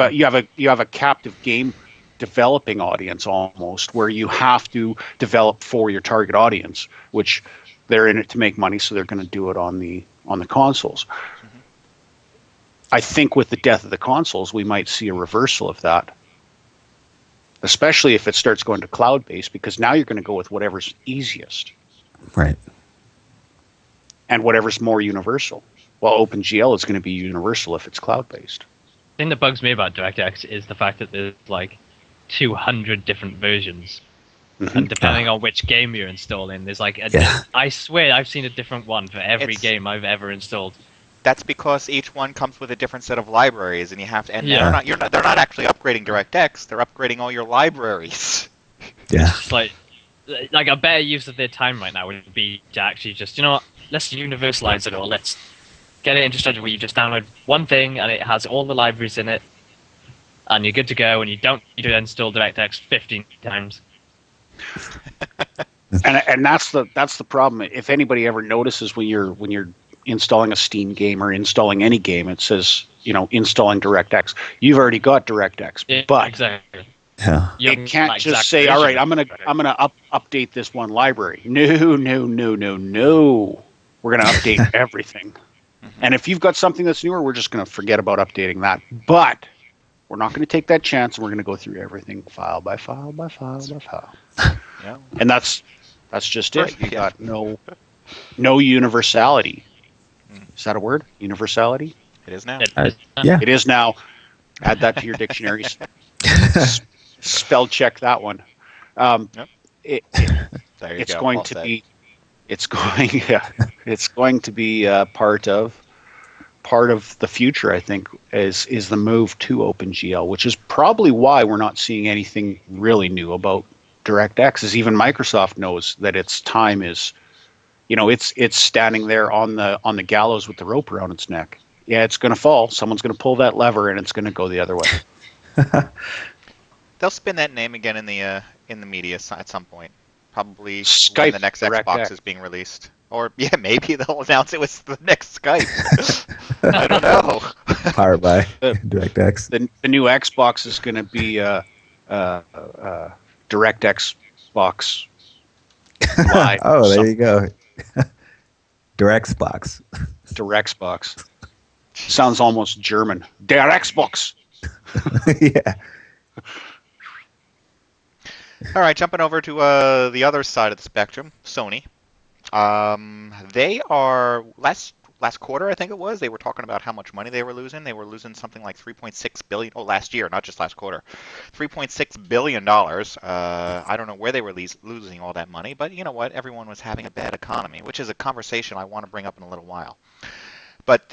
a captive game developing audience almost, where you have to develop for your target audience, which they're in it to make money, so they're going to do it on the consoles. I think with the death of the consoles, we might see a reversal of that, especially if it starts going to cloud-based, because now you're going to go with whatever's easiest. Right. And whatever's more universal. Well, OpenGL is going to be universal if it's cloud-based. The thing that bugs me about DirectX is the fact that there's like 200 different versions. And depending on which game you're installing, there's like I swear I've seen a different one for every game I've ever installed. That's because each one comes with a different set of libraries, and you have to. And they're not actually upgrading DirectX; they're upgrading all your libraries. Yeah. It's like a better use of their time right now would be to actually just, you know what, let's universalize it all. Let's get it into Stryder where you just download one thing and it has all the libraries in it, and you're good to go, and you don't need to install DirectX 15 times. and that's the problem. If anybody ever notices when you're installing a Steam game or installing any game, it says, installing DirectX. You've already got DirectX, but exactly. Yeah. It can't just say, all right, I'm gonna update this one library. No. We're gonna update everything. And if you've got something that's newer, we're just gonna forget about updating that. But we're not gonna take that chance, and we're gonna go through everything file by file by file by file. Yeah. And that's just it. You got no universality. Is that a word? Universality? It is now. Yeah. It is now. Add that to your dictionaries. Spell check that one. It's going to be part of the future, I think, is the move to OpenGL, which is probably why we're not seeing anything really new about DirectX. Is even Microsoft knows that its time is, it's standing there on the gallows with the rope around its neck. Yeah, it's going to fall. Someone's going to pull that lever, and it's going to go the other way. They'll spin that name again in the media at some point. Probably Skype when the next DirectX. Xbox is being released. Or, maybe they'll announce it was the next Skype. I don't know. Powered by DirectX. The new Xbox is going to be DirectX box live. Oh, there you go. DirectX. DirectX. Sounds almost German. Der Xbox. Yeah. All right, jumping over to the other side of the spectrum, Sony. They are last quarter, I think it was. They were talking about how much money they were losing. They were losing something like $3.6 billion. Oh, last year, not just last quarter. $3.6 billion. I don't know where they were losing all that money, but you know what? Everyone was having a bad economy, which is a conversation I want to bring up in a little while. But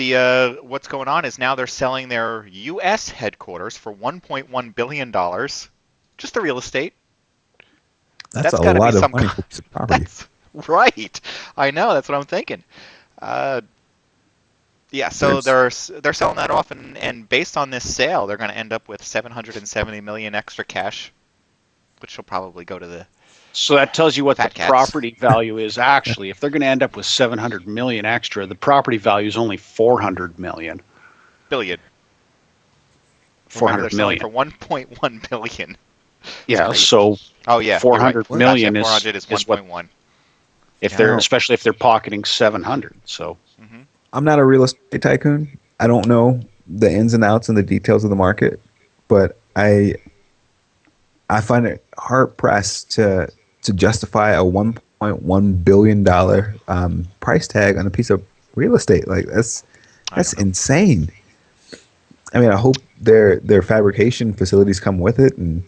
what's going on is now they're selling their U.S. headquarters for $1.1 billion. Just the real estate. That's a lot of money for a piece of property. That's right. I know. That's what I'm thinking. Yeah, so they're selling that off, and based on this sale, they're going to end up with $770 million extra cash, which will probably go to the. So that tells you what Fat the cats. property value is actually. If they're going to end up with $700 million extra, the property value is only $400 million. Billion. $400 million For $1.1 billion. Yeah. So. Oh yeah. 400 right. million Gotcha, 400 is is what. 1.1. Especially if they're pocketing 700. So. Mm-hmm. I'm not a real estate tycoon. I don't know the ins and outs and the details of the market, but I find it hard pressed to justify a $1.1 billion price tag on a piece of real estate. Like that's insane. I mean, I hope their fabrication facilities come with it, and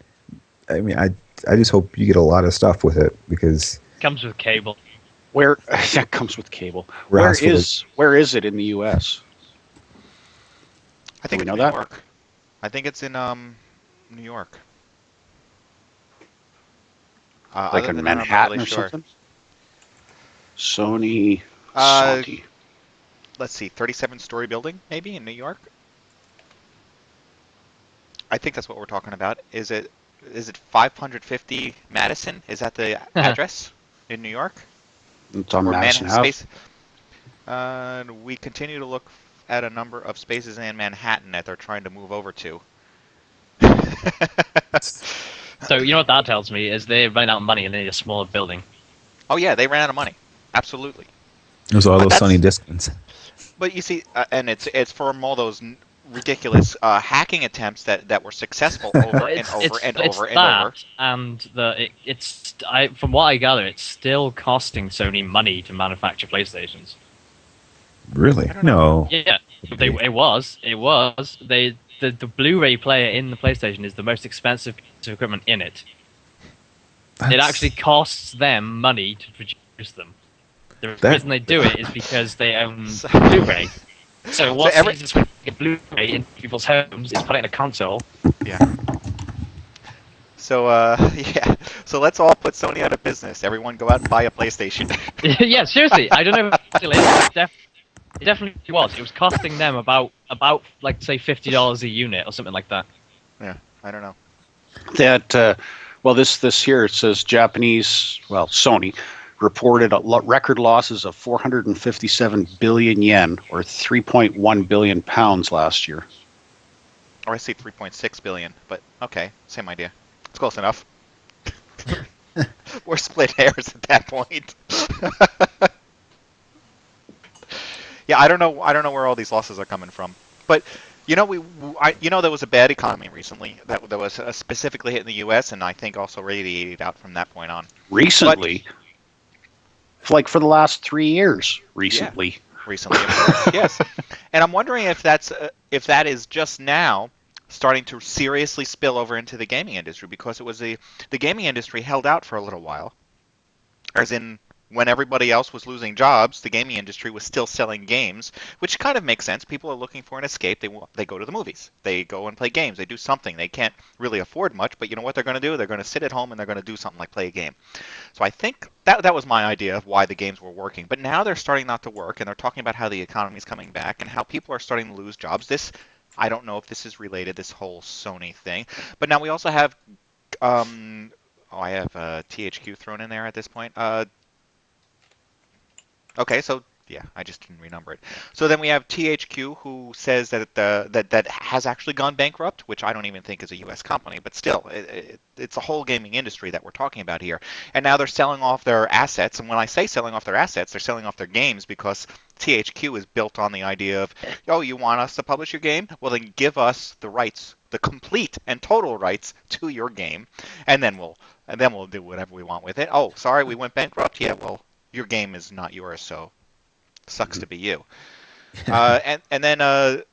I mean, I just hope you get a lot of stuff with it because Comes with cable. Where that comes with cable. Where is it in the U.S.? I think Do it's we know New that? York. I think it's in New York. Like Other in than that, I'm not Manhattan really or sure. something? Sony. Let's see, 37-story building maybe in New York. I think that's what we're talking about. Is it 550 Madison? Is that the address in New York? It's on Or Madison Ave. Space? We continue to look at a number of spaces in Manhattan that they're trying to move over to. So you know what that tells me is they ran out of money and they need a smaller building. Oh yeah, they ran out of money. Absolutely. It was all But those that's- Sony Discmans. But you see, and it's from all those ridiculous hacking attempts that were successful over and over and over and over. And from what I gather, it's still costing Sony money to manufacture PlayStations. Really? No. Yeah, it was. The Blu-ray player in the PlayStation is the most expensive piece of equipment in it. It actually costs them money to produce them. The reason they do it is because they own Blu-ray. So what's the easiest way to get Blu-ray in people's homes is put it in a console. Yeah. So yeah. So let's all put Sony out of business. Everyone go out and buy a PlayStation. Yeah, seriously. I don't know if it still is. It definitely was. It was costing them about like say $50 a unit or something like that. Yeah, I don't know. That well, this here it says Sony reported record losses of 457 billion yen or 3.1 billion pounds last year. Or I see 3.6 billion, but okay, same idea. It's close enough. We're split hairs at that point. Yeah, I don't know where all these losses are coming from, but you know there was a bad economy recently that was specifically hitting the U.S. and I think also radiated out from that point on. Recently, like for the last 3 years. Recently, yeah, recently, of course, yes. And I'm wondering if that is just now starting to seriously spill over into the gaming industry, because it was the gaming industry held out for a little while, as in, when everybody else was losing jobs, the gaming industry was still selling games, which kind of makes sense. People are looking for an escape. They go to the movies. They go and play games. They do something. They can't really afford much, but you know what they're going to do? They're going to sit at home and they're going to do something like play a game. So I think that was my idea of why the games were working. But now they're starting not to work, and they're talking about how the economy is coming back and how people are starting to lose jobs. I don't know if this is related, this whole Sony thing. But now we also have, I have THQ thrown in there at this point. Okay, so yeah, I just didn't renumber it. So then we have THQ, who says that that has actually gone bankrupt, which I don't even think is a U.S. company, but still, it's a whole gaming industry that we're talking about here. And now they're selling off their assets, and when I say selling off their assets, they're selling off their games, because THQ is built on the idea of, oh, you want us to publish your game? Well, then give us the rights, the complete and total rights to your game, and then we'll do whatever we want with it. Oh, sorry, we went bankrupt. Yeah, well, your game is not yours, so sucks to be you. And then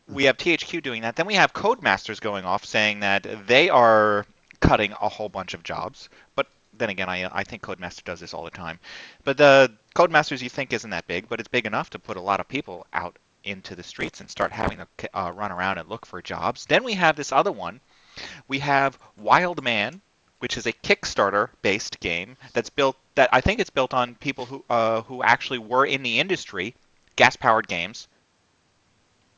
we have THQ doing that. Then we have Codemasters going off saying that they are cutting a whole bunch of jobs. But then again, I think Codemaster does this all the time. But the Codemasters you think isn't that big, but it's big enough to put a lot of people out into the streets and start having to run around and look for jobs. Then we have this other one. We have Wildman, which is a Kickstarter-based game that I think it's built on people who actually were in the industry, gas-powered games,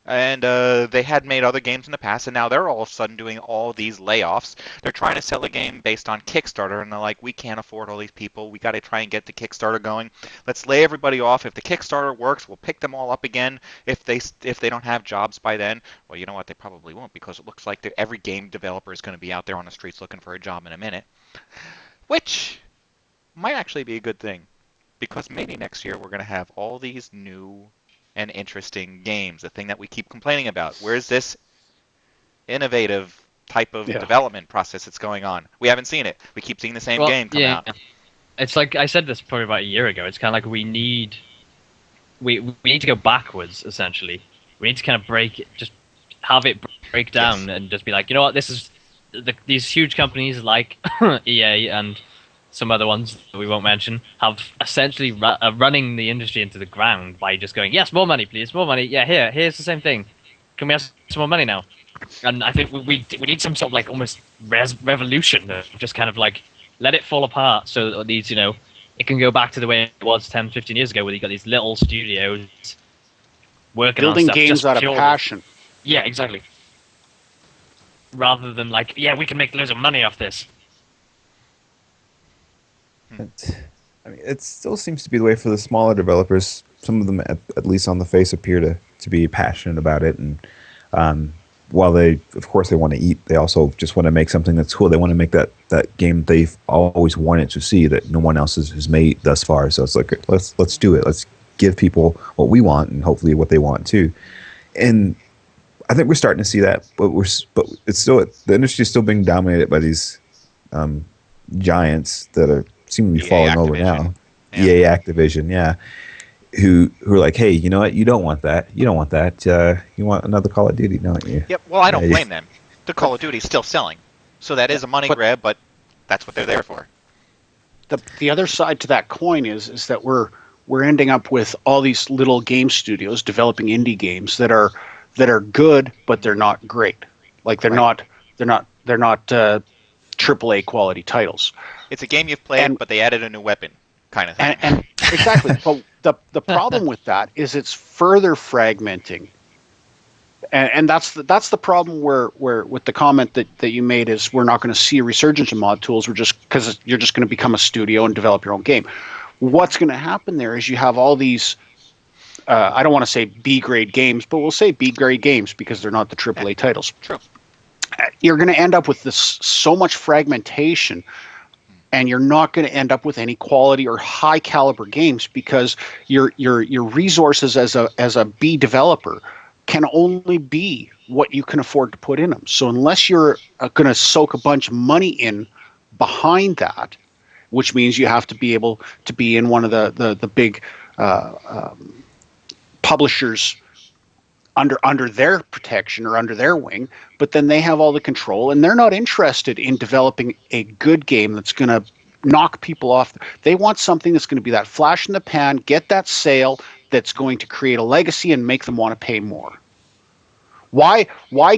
and they had made other games in the past, and now they're all of a sudden doing all these layoffs. They're trying to sell a game based on Kickstarter, and they're like, we can't afford all these people. We got to try and get the Kickstarter going. Let's lay everybody off. If the Kickstarter works, we'll pick them all up again. If they don't have jobs by then, well, you know what? They probably won't, because it looks like every game developer is going to be out there on the streets looking for a job in a minute, which might actually be a good thing, because maybe next year we're going to have all these new and interesting games, the thing that we keep complaining about. Where's this innovative type of development process that's going on? We haven't seen it. We keep seeing the same game come out. It's like, I said this probably about a year ago, it's kind of like we need to go backwards, essentially. We need to kind of have it break down and just be like, you know what, this is these huge companies like EA and some other ones that we won't mention have essentially running the industry into the ground by just going, yes, more money, please, more money. Yeah, here's the same thing. Can we have some more money now? And I think we need some sort of like almost revolution, just kind of like let it fall apart so that these, it can go back to the way it was 10, 15 years ago, where you got these little studios working building on stuff, games just out of purely. passion. Yeah, exactly. rather than like, yeah, we can make loads of money off this. I mean, it still seems to be the way for the smaller developers. Some of them, at least on the face, appear to be passionate about it. And while they, of course, they want to eat, they also just want to make something that's cool. They want to make that game they've always wanted to see that no one else has made thus far. So it's like, let's do it. Let's give people what we want and hopefully what they want too. And I think we're starting to see that, but it's still, the industry is still being dominated by these giants that are seem to be falling over now. Yeah. EA Activision, yeah. Who are like, hey, you know what? You don't want that. You don't want that. You want another Call of Duty, don't you? Yep. Well, I don't blame them. The Call of Duty is still selling, so that is a money grab, but that's what they're there for. The other side to that coin is that we're ending up with all these little game studios developing indie games that are good, but they're not great. Like they're not AAA quality titles. It's a game you've played, but they added a new weapon, kind of thing. And exactly. But the problem with that is it's further fragmenting. And that's the problem where with the comment that you made is we're not going to see a resurgence of mod tools. We're just because you're just going to become a studio and develop your own game. What's going to happen there is you have all these. I don't want to say B grade games, but we'll say B grade games because they're not the AAA titles. True. You're going to end up with this so much fragmentation, and you're not going to end up with any quality or high caliber games because your resources as a B developer can only be what you can afford to put in them. So unless you're going to soak a bunch of money in behind that, which means you have to be able to be in one of the big publishers under their protection or under their wing, but then they have all the control and they're not interested in developing a good game that's going to knock people off. They want something that's going to be that flash in the pan, get that sale, that's going to create a legacy and make them want to pay more. Why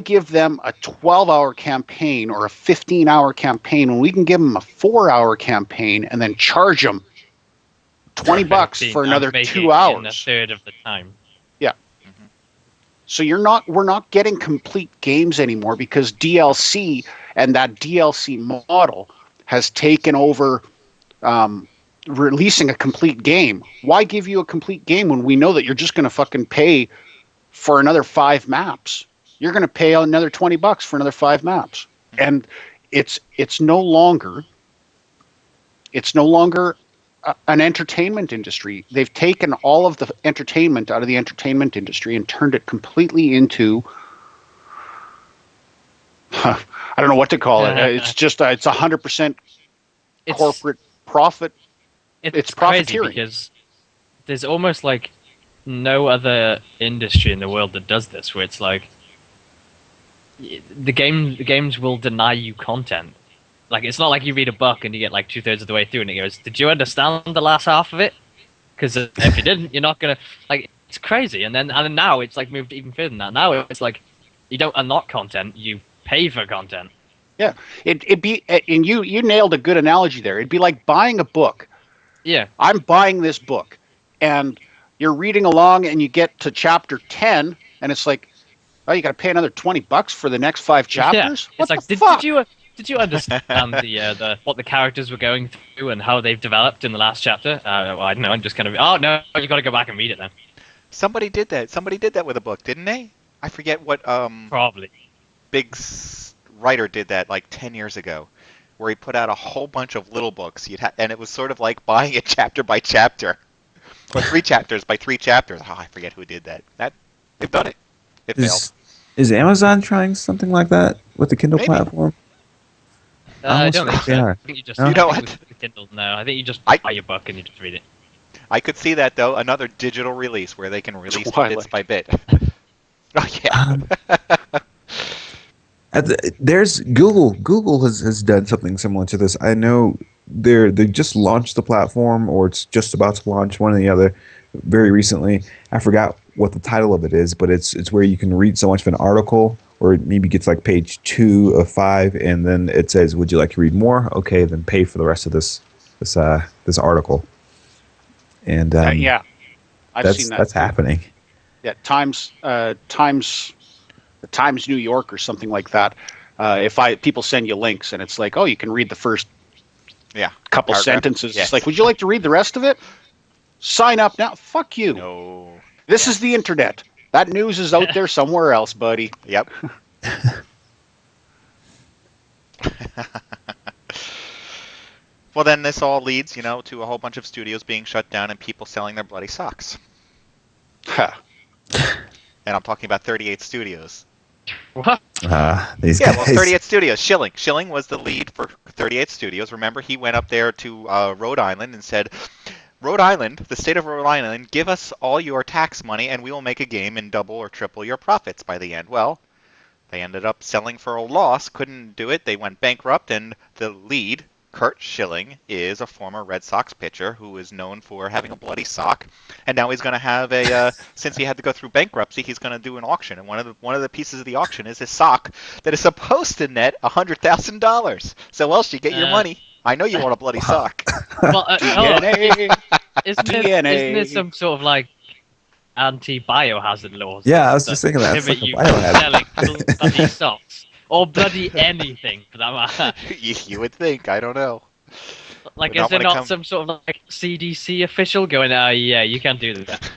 give them a 12-hour campaign or a 15-hour campaign when we can give them a 4-hour campaign and then charge them $20 for another 2 hours? In a third of the time. Yeah. Mm-hmm. So we're not getting complete games anymore because DLC and that DLC model has taken over releasing a complete game. Why give you a complete game when we know that you're just going to fucking pay for another 5 maps? You're going to pay another $20 for another 5 maps, and it's no longer an entertainment industry. They've taken all of the entertainment out of the entertainment industry and turned it completely into I don't know what to call it. It's just it's 100% corporate profit. It's profiteering because there's almost like no other industry in the world that does this, where it's like the games will deny you content. Like, it's not like you read a book and you get like 2/3 of the way through and it goes, "Did you understand the last half of it?" Because if you didn't, you're not gonna like. It's crazy. And then now it's like moved even further than that. Now it's like you don't unlock content, you pay for content. Yeah, it'd be, and you nailed a good analogy there. It'd be like buying a book. Yeah, I'm buying this book, and you're reading along, and you get to chapter 10, and it's like, oh, you got to pay another $20 for the next 5 chapters. Yeah. It's like, did you understand the what the characters were going through and how they've developed in the last chapter? Well, I don't know. I'm just kind of. Oh no, you got to go back and read it then. Somebody did that. Somebody did that with a book, didn't they? I forget what. Probably. Big writer did that like 10 years ago, where he put out a whole bunch of little books. And it was sort of like buying it chapter by chapter, or 3 chapters by 3 chapters. Oh, I forget who did that. They've done it. It failed. Is Amazon trying something like that with the Kindle platform? I don't think so. They are. I think you just You know what? Kindle. No, I think you just buy your book and you just read it. I could see that though. Another digital release where they can release bits by bit. Oh yeah. There's Google. Google has done something similar to this. I know they just launched the platform, or it's just about to launch, one or the other, very recently. I forgot what the title of it is, but it's where you can read so much of an article, or it maybe gets like page 2 of 5, and then it says, "Would you like to read more? Okay, then pay for the rest of this article." And yeah, I've seen that. That's happening. Yeah, Times New York or something like that people send you links and it's like, oh, you can read the first couple paragraph. sentences. Yes. It's like, would you like to read the rest of it? Sign up now. Fuck you. No. This is the internet. That news is out there somewhere else, buddy. Yep. Well, then this all leads, to a whole bunch of studios being shut down and people selling their bloody socks. Huh. And I'm talking about 38 studios. What? These Yeah, guys. well, 38 Studios. Schilling. Schilling was the lead for 38 Studios. Remember, he went up there to Rhode Island and said, Rhode Island, the state of Rhode Island, give us all your tax money and we will make a game and double or triple your profits by the end. Well, they ended up selling for a loss, couldn't do it. They went bankrupt, and the lead, Kurt Schilling, is a former Red Sox pitcher who is known for having a bloody sock. And now he's going to have since he had to go through bankruptcy, he's going to do an auction. And one of the pieces of the auction is his sock that is supposed to net $100,000. So Welshy, get your money. I know you want a bloody sock. Well, DNA. isn't it some sort of like anti-biohazard laws? Yeah, I was just thinking that. It's Prohibit like a you from biohazard. selling bloody socks or bloody anything for that matter. You would think. I don't know. Like, But is there when it not some sort of like CDC official going, yeah, you can't do that?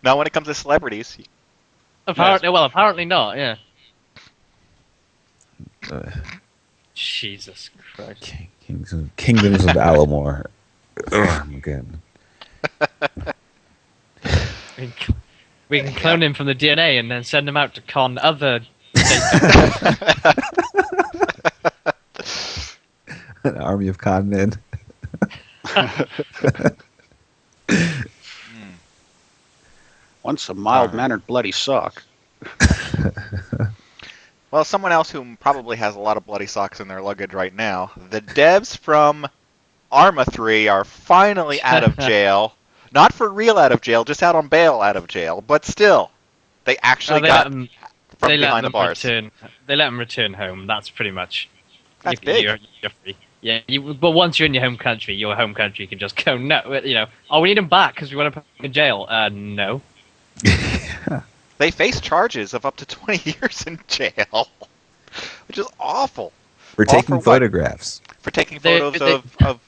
Not when it comes to celebrities. Apparently not. Yeah. Uh, Jesus Christ. Kingdoms of Alamore. Oh my god. We can clone him from the DNA and then send him out to con other. An army of con men. Once a mild-mannered bloody sock. Well, someone else who probably has a lot of bloody socks in their luggage right now. The devs from Arma 3 are finally out of jail. Not for real out of jail, just out on bail out of jail. But still, they actually got from behind the bars. They let them return home. That's pretty much. That's big. You're free. Yeah, but once you're in your home country can just go, no, oh, we need him back because we want to put him in jail. No. They face charges of up to 20 years in jail, which is awful. We're All taking for what? photographs. For taking photos of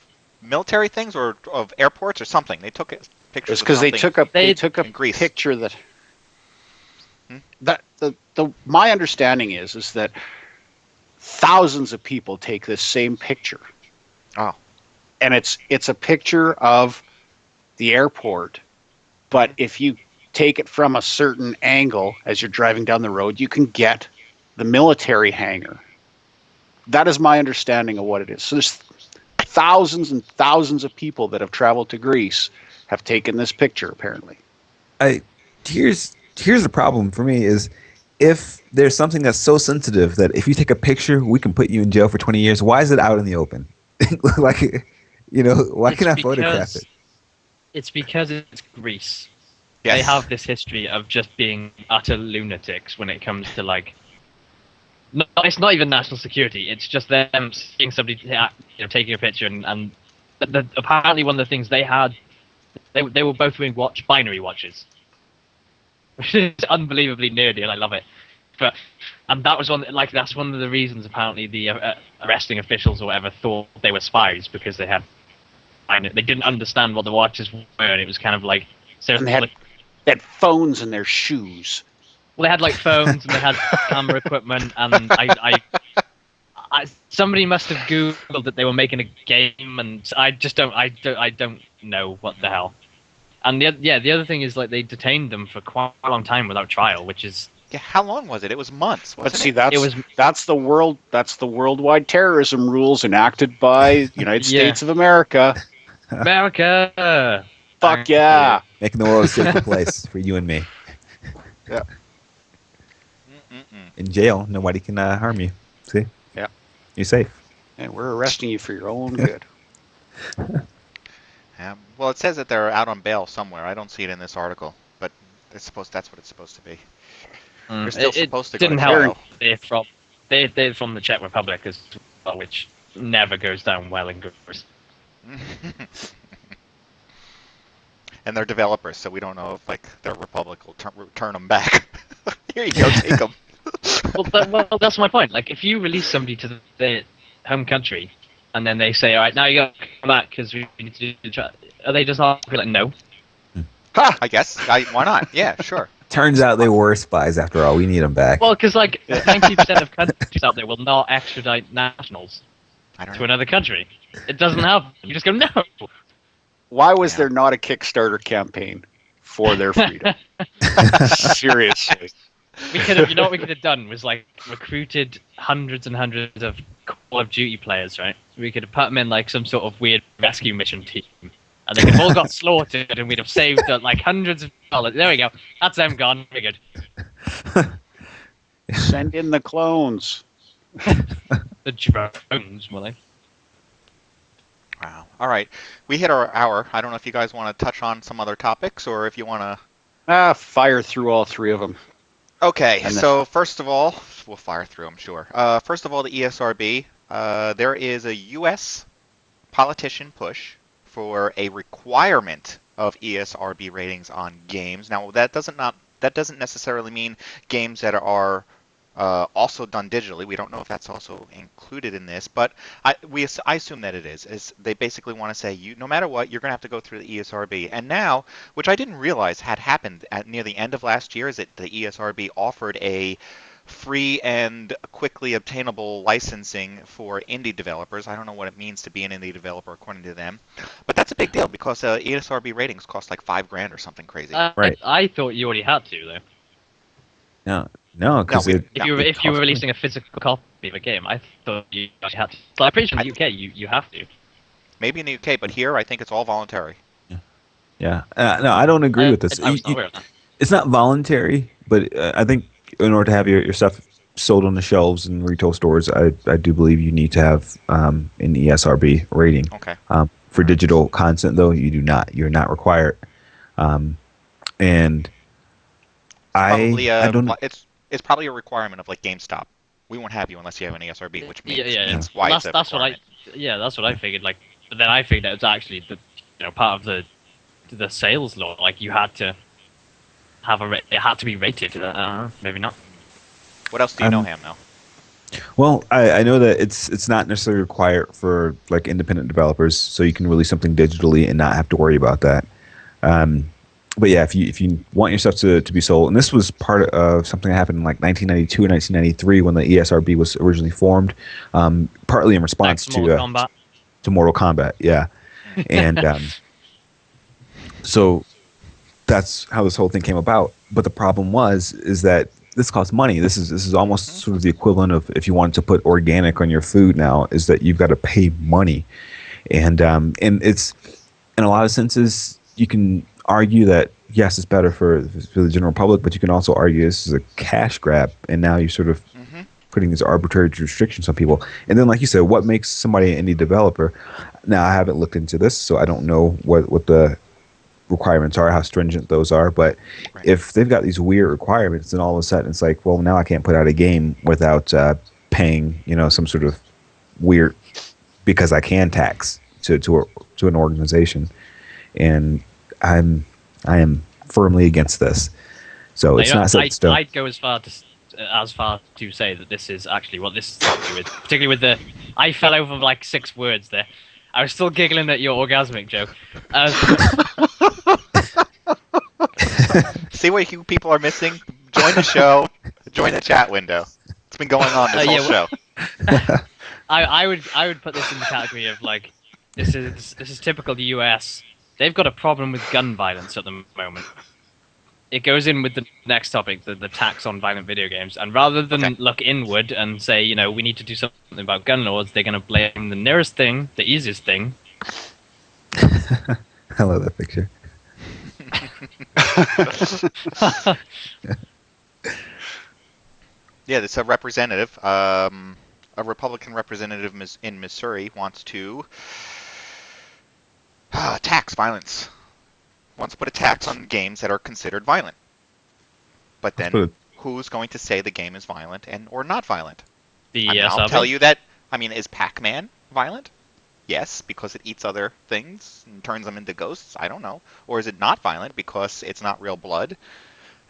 military things or of airports or something. They took pictures. It's because they took a in Greece. picture that my understanding is that thousands of people take this same picture. Oh. And it's a picture of the airport, but if you take it from a certain angle as you're driving down the road, you can get the military hangar. That is my understanding of what it is. So there's thousands and thousands of people that have traveled to Greece have taken this picture, apparently. Here's the problem for me is if there's something that's so sensitive that if you take a picture, we can put you in jail for 20 years. Why is it out in the open? Why can I photograph it? It's because it's Greece. Yes. They have this history of just being utter lunatics when it comes to like. No, it's not even national security. It's just them seeing somebody, taking a picture, and apparently one of the things they had, they were both doing binary watches, which is unbelievably nerdy, and I love it. And that was that's one of the reasons apparently the arresting officials or whatever thought they were spies, because they didn't understand what the watches were, and it was kind of like so. And they had phones in their shoes. Well, they had like phones and they had camera equipment, and somebody must have Googled that they were making a game, and I don't know what the hell. And the other thing is like they detained them for quite a long time without trial, which is. Yeah, how long was it? It was months. But see, it? that's the worldwide terrorism rules enacted by the United States of America. America. Fuck yeah! Making the world a safer place for you and me. Yeah. In jail, nobody can harm you. See? Yeah. You're safe. And we're arresting you for your own good. Well, it says that they're out on bail somewhere. I don't see it in this article, but that's what it's supposed to be. They're still supposed to go to trial. They're from the Czech Republic as well, which never goes down well in Greece. And they're developers, so we don't know if their republic will turn them back. Here you go, take them. Well, that's my point. Like, if you release somebody to their home country, and then they say, "All right, now you got to come back because we need to do the trial," are they just not be like, "No"? Ha! I guess. Why not? Yeah, sure. Turns out they were spies after all. We need them back. Well, because like 90% of countries out there will not extradite nationals I don't to know. another country. It doesn't happen. You just go, "No." Why was Yeah. there not a Kickstarter campaign for their freedom? Seriously. We could have, you know what we could have done was like recruited hundreds and hundreds of Call of Duty players, right? We could have put them in like some sort of weird rescue mission team, and they could have all got slaughtered, and we'd have saved like hundreds of dollars. There we go. That's them gone. We're good. Send in the clones. The drones, will they? Wow. All right. We hit our hour. I don't know if you guys want to touch on some other topics or if you want to. Fire through all three of them. Okay. And So first of all, we'll fire through them, sure. First of all, the ESRB. There is a U.S. politician push for a requirement of ESRB ratings on games. Now, that doesn't necessarily mean games that are also done digitally. We don't know if that's also included in this, but I assume that it is. They basically want to say, no matter what, you're going to have to go through the ESRB. And now, which I didn't realize had happened near the end of last year, is that the ESRB offered a free and quickly obtainable licensing for indie developers. I don't know what it means to be an indie developer according to them, but that's a big deal because ESRB ratings cost like $5,000 or something crazy. Right. I thought you already had to though. No, because If you were releasing a physical copy of a game, I thought you actually had to. So I'm pretty sure in the UK you have to. Maybe in the UK, but here I think it's all voluntary. Yeah. No, I don't agree with this. I was not aware of that. It's not voluntary, but I think in order to have your stuff sold on the shelves in retail stores, I do believe you need to have an ESRB rating. Okay. For digital content, though, you do not. You're not required. And Probably, I don't. it's probably a requirement of like GameStop. We won't have you unless you have an ESRB, which means Yeah. that's why That's it's a what requirement. that's what I figured. Like, but then I figured it was actually part of the sales law. Like, you had to have it had to be rated. Maybe not. What else do you know, Ham? Now? Well, I know that it's not necessarily required for like independent developers, so you can release something digitally and not have to worry about that. But yeah, if you want your stuff to be sold, and this was part of something that happened in like 1992 and 1993 when the ESRB was originally formed, partly in response to Mortal Kombat, yeah, and so that's how this whole thing came about. But the problem is that this costs money. This is almost sort of the equivalent of if you wanted to put organic on your food now, is that you've got to pay money, and it's in a lot of senses you can argue that yes, it's better for the general public, but you can also argue this is a cash grab, and now you're sort of putting these arbitrary restrictions on people. And then, like you said, what makes somebody an indie developer? Now, I haven't looked into this, so I don't know what the requirements are, how stringent those are. But if they've got these weird requirements, then all of a sudden it's like, well, now I can't put out a game without paying, some sort of weird because I can tax to an organization, and I am firmly against this. So it's not set in stone. I'd go as far to say that this is actually what this is to do with, particularly with the. I fell over like 6 words there. I was still giggling at your orgasmic joke. See what you people are missing? Join the show. Join the chat window. It's been going on this whole show. I would put this in the category of like this is typical the US. They've got a problem with gun violence at the moment. It goes in with the next topic, the tax on violent video games. And rather than look inward and say, we need to do something about gun laws, they're going to blame the nearest thing, the easiest thing. I love that picture. Yeah, it's a representative. A Republican representative in Missouri wants to tax violence. Wants to put a tax on games that are considered violent. But then who's going to say the game is violent or not violent? I'll tell you that, is Pac-Man violent? Yes, because it eats other things and turns them into ghosts. I don't know. Or is it not violent because it's not real blood?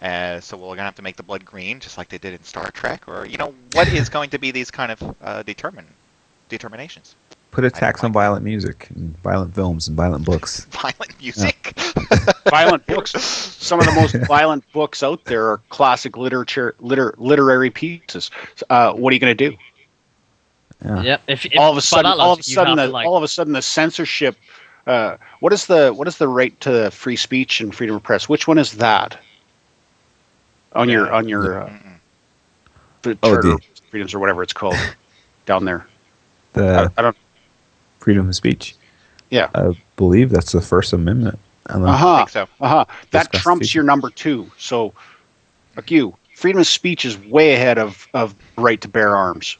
So we're gonna have to make the blood green, just like they did in Star Trek, or what is going to be these kind of determinations? Put a I don't tax on like violent music, and violent films, and violent books. violent music. Violent books. Some of the most violent books out there are classic literary pieces. What are you going to do? Yeah. Yeah. If All of a by sudden, that logic, you have to, like, all of a sudden, the censorship. What is the right to free speech and freedom of press? Which one is that? On your the Charter of Freedoms or whatever it's called down there. The I don't. freedom of speech. Yeah. I believe that's the First Amendment. I think so. That That's trumps your number 2. So, like freedom of speech is way ahead of right to bear arms.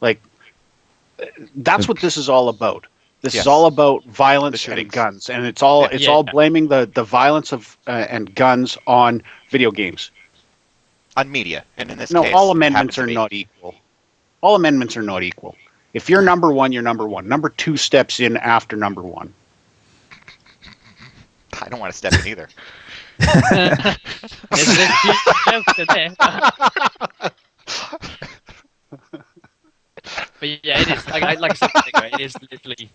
Like, that's what this is all about. This is all about violence and guns, and it's all blaming the violence of and guns on video games. On media, and in this No, case, all it amendments happens are to be. not equal. All amendments are not equal. If you're number 1, you're number 1. Number 2 steps in after number 1. I don't want to step in either. But yeah, it is. Like I said, it is literally.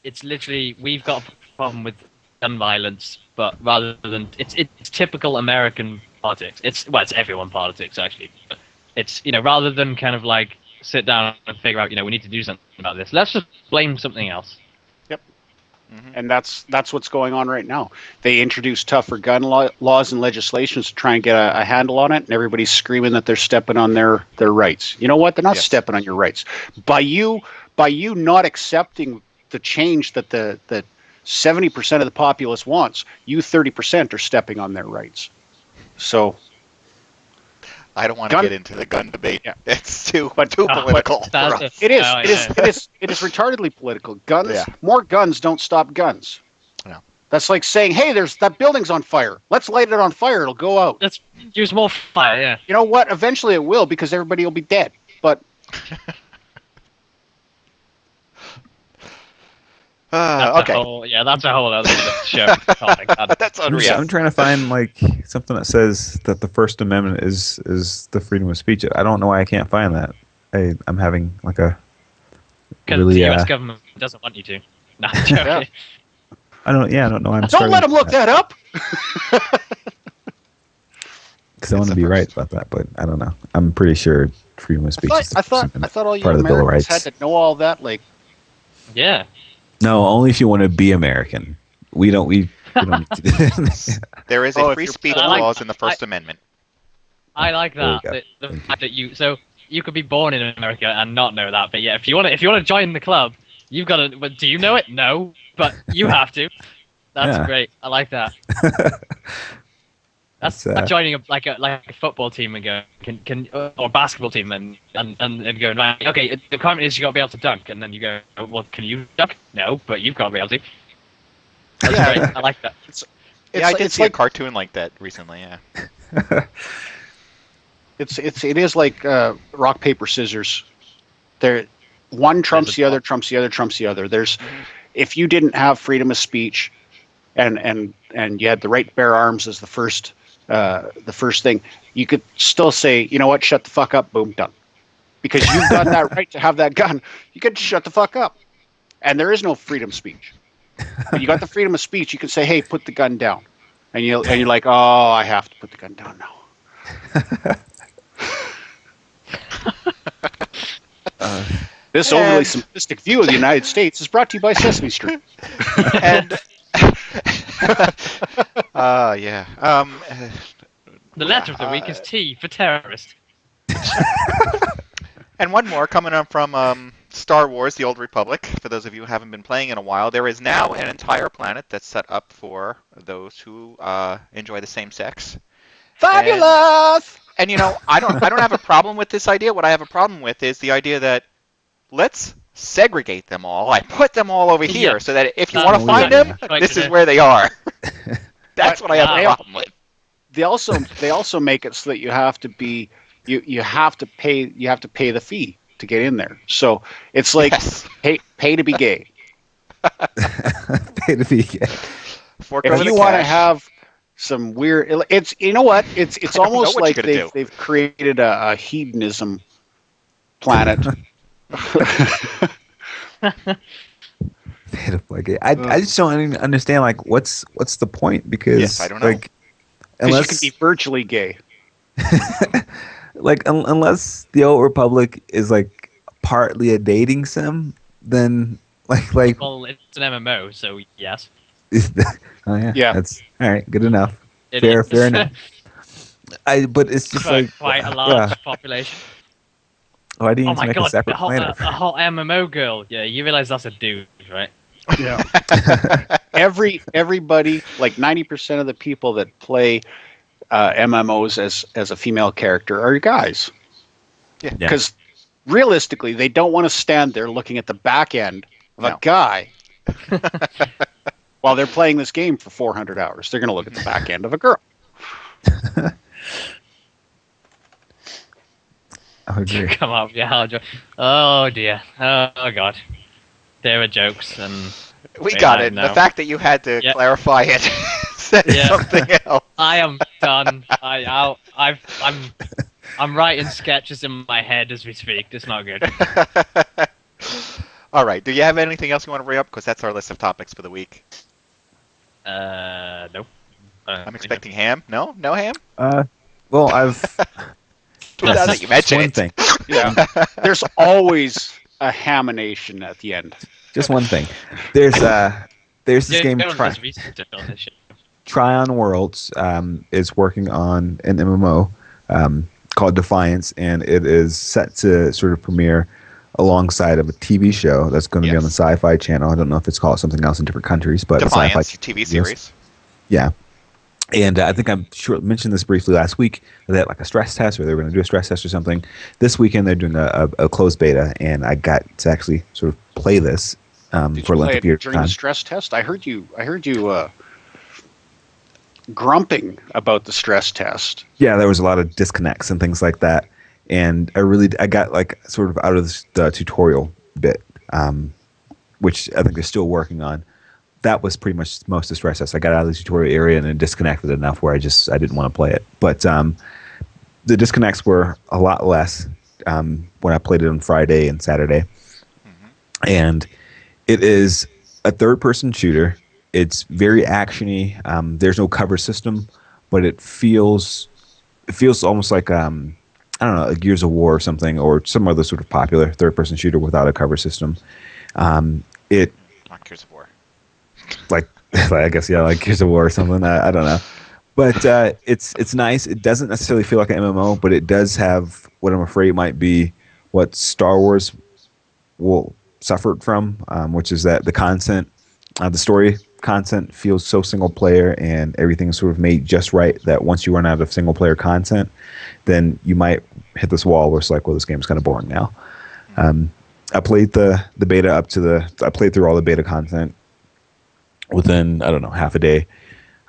It's literally, we've got a problem with gun violence, but rather than it's typical American politics. It's everyone politics actually. But it's rather than kind of like sit down and figure out we need to do something about this. Let's just blame something else. And that's what's going on right now. They introduced tougher gun laws and legislations to try and get a handle on it, and everybody's screaming that they're stepping on their rights. You know what? They're not stepping on your rights. By you not accepting the change that the 70% of the populace wants, you 30% are stepping on their rights. So I don't want to get into the gun debate. Yeah. It's too political. It is retardedly political. More guns don't stop guns. No. That's like saying, hey, that building's on fire. Let's light it on fire. It'll go out. Let's use more fire, yeah. You know what? Eventually it will, because everybody will be dead. But okay. That's a whole other show. Oh my God. That's unreal. I'm trying to find like something that says that the First Amendment is the freedom of speech. I don't know why I can't find that. I'm having like a really. The U.S. government doesn't want you to. No, I'm joking. I don't know. Don't let them look that up. Because I want to be right about that, but I don't know. I'm pretty sure freedom of speech. I thought all you part of the Bill of Americans Rights. had to know all that. Like, Yeah. No, only if you want to be American. We don't need to do that. There is a free speech clause in the First Amendment. I like that. The fact that you could be born in America and not know that, but yeah, if you want to join the club, you've got to. Do you know it? No, but you have to. That's great. I like that. That's like joining a football team and go or basketball team and going right. Okay, the requirement is you got to be able to dunk, and then you go, well, can you dunk? No, but you've got to be able to. That's great. I like that. I did see a cartoon like that recently. Yeah. It is like rock paper scissors. One trumps the other, trumps the other, trumps the other. If you didn't have freedom of speech, and you had the right to bear arms as the first thing, you could still say, you know what, shut the fuck up, boom, done. Because you've got that right to have that gun. You could shut the fuck up. And there is no freedom of speech. But you got the freedom of speech, you can say, hey, put the gun down. And you're like, oh, I have to put the gun down now. This overly simplistic view of the United States is brought to you by Sesame Street. And yeah. The letter of the week is T for terrorist. And one more coming up from Star Wars: The Old Republic. For those of you who haven't been playing in a while, there is now an entire planet that's set up for those who enjoy the same sex. Fabulous! And I don't have a problem with this idea. What I have a problem with is the idea that let's segregate them all. I put them all over here so that if you want to find them, this is where they are. That's what I have a problem with. They also make it so that you have to be you have to pay the fee to get in there. So it's like pay to be gay. Pay to be gay. If you want to have some weird. It's you know what? It's I don't know almost what like you're gonna do. they've created a hedonism planet. Like I just don't even understand. Like, what's the point? Because Yes, I don't know. like, Because you unless can be virtually gay. like unless the Old Republic is like partly a dating sim, then like Well, it's an MMO, so yes. oh yeah, Yeah. that's all right. Good enough. It Fair is. enough. But it's just For like quite a large population. why do you Oh need to my make a god, separate planet? a hot MMO girl. Yeah, you realize that's a dude, right? Yeah. Everybody, like 90% of the people that play MMOs as a female character are guys. Yeah. Because realistically, they don't want to stand there looking at the back end of No. a guy while they're playing this game for 400 hours. They're going to look at the back end of a girl. I agree. Come up, yeah. Oh dear. Oh god. There are jokes and We They got have it. now. The fact that you had to Yeah. clarify it said Yeah. something else. I am done. I'm writing sketches in my head as we speak. It's not good. All right. Do you have anything else you want to bring up? Because that's our list of topics for the week. Nope. I'm expecting ham. No? No ham? Well, I've Now that you mention one it. thing. Yeah. There's always a hamination at the end. Just one thing. There's this game Tryon Worlds is working on an MMO called Defiance, and it is set to sort of premiere alongside of a TV show that's going to be on the Sci-Fi Channel. I don't know if it's called something else in different countries, but Defiance Sci-Fi TV series. Yeah. And I think I mentioned this briefly last week, that like a stress test, or they were going to do a stress test or something. This weekend they're doing a closed beta, and I got to actually sort of play this Did for a you lengthy play it period of during time. the stress test? I heard you grumping about the stress test. Yeah, there was a lot of disconnects and things like that, and I got like sort of out of the tutorial bit, which I think they're still working on. That was pretty much most of the stress test. I got out of the tutorial area and then disconnected enough where I didn't want to play it. But the disconnects were a lot less when I played it on Friday and Saturday. Mm-hmm. And it is a third-person shooter. It's very actiony. There's no cover system, but it feels almost like I don't know, a Gears of War or something, or some other sort of popular third-person shooter without a cover system. Not Gears of War. Like I guess like Gears of War or something. I don't know, but it's nice. It doesn't necessarily feel like an MMO, but it does have what I'm afraid might be what Star Wars will suffer from, which is that the story content feels so single player, and everything's sort of made just right that once you run out of single player content, then you might hit this wall where it's like, well, this game's kind of boring now. I played the beta I played through all the beta content within, I don't know, half a day.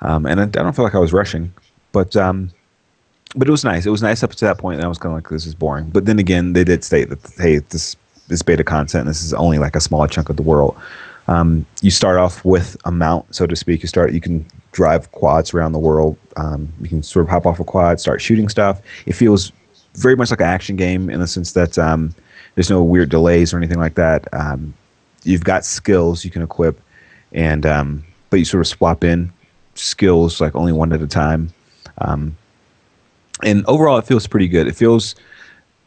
And I don't feel like I was rushing, but it was nice. It was nice up to that point, and I was kind of like, this is boring. But then again, they did state that, hey, this beta content, this is only like a small chunk of the world. You start off with a mount, so to speak. You can drive quads around the world. You can sort of hop off a quad, start shooting stuff. It feels very much like an action game in the sense that there's no weird delays or anything like that. You've got skills you can equip, and but you sort of swap in skills like only one at a time. And overall, it feels pretty good. It feels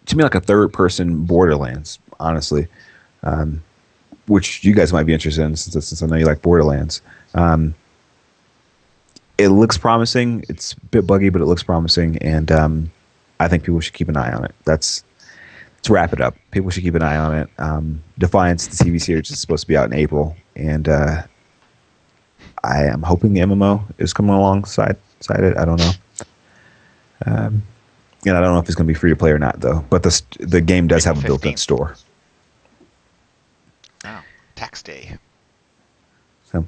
to me like a third-person Borderlands, honestly, which you guys might be interested in since I know you like Borderlands. It looks promising. It's a bit buggy, but it looks promising, and I think people should keep an eye on it. Let's wrap it up. People should keep an eye on it. Defiance, the TV series, is supposed to be out in April, and I am hoping the MMO is coming alongside it. I don't know. And I don't know if it's going to be free to play or not, though. But the game does have a built-in store. Oh, tax day. So,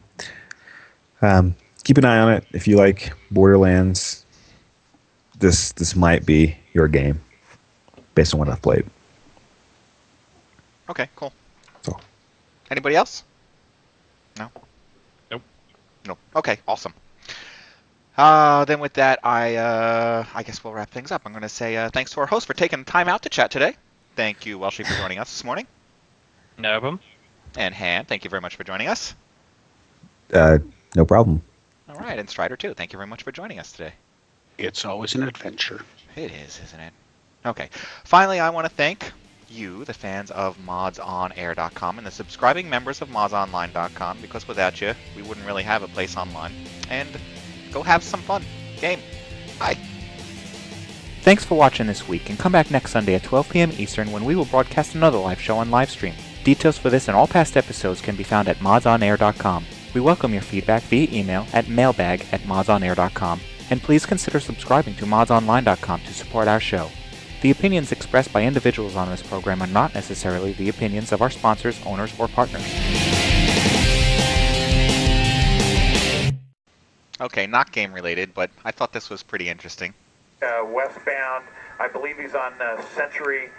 keep an eye on it. If you like Borderlands, this might be your game, based on what I've played. Okay, cool. So, anybody else? No? Nope. No. Okay, awesome. Then with that, I guess we'll wrap things up. I'm going to say thanks to our host for taking time out to chat today. Thank you, Welshy, for joining us this morning. No problem. And Han, thank you very much for joining us. No problem. All right, and Stryder, too. Thank you very much for joining us today. It's always an adventure. It is, isn't it? Okay. Finally, I want to thank you, the fans of MODSonair.com and the subscribing members of MODSonline.com, because without you, we wouldn't really have a place online. And go have some fun. Game. Bye. Thanks for watching this week, and come back next Sunday at 12 p.m. Eastern when we will broadcast another live show on Livestream. Details for this and all past episodes can be found at MODSonair.com. We welcome your feedback via email at mailbag@modsonair.com, and please consider subscribing to modsonline.com to support our show. The opinions expressed by individuals on this program are not necessarily the opinions of our sponsors, owners, or partners. Okay, not game related, but I thought this was pretty interesting. Westbound, I believe he's on Century.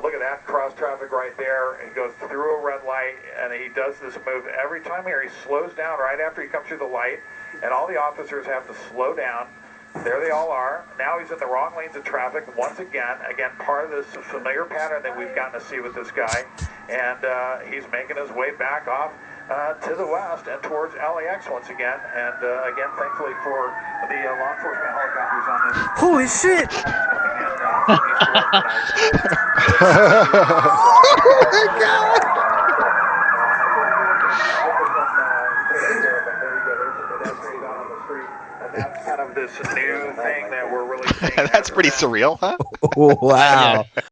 Look at that cross traffic right there. He goes through a red light, and he does this move every time here. He slows down right after he comes through the light, and all the officers have to slow down. There they all are. Now he's in the wrong lanes of traffic once again. Again, part of this familiar pattern that we've gotten to see with this guy, and he's making his way back off to the west and towards LAX once again. And again, thankfully for the law enforcement helicopters on this. Holy shit! That's kind of this new thing that we're really seeing. That's pretty surreal, huh? Wow.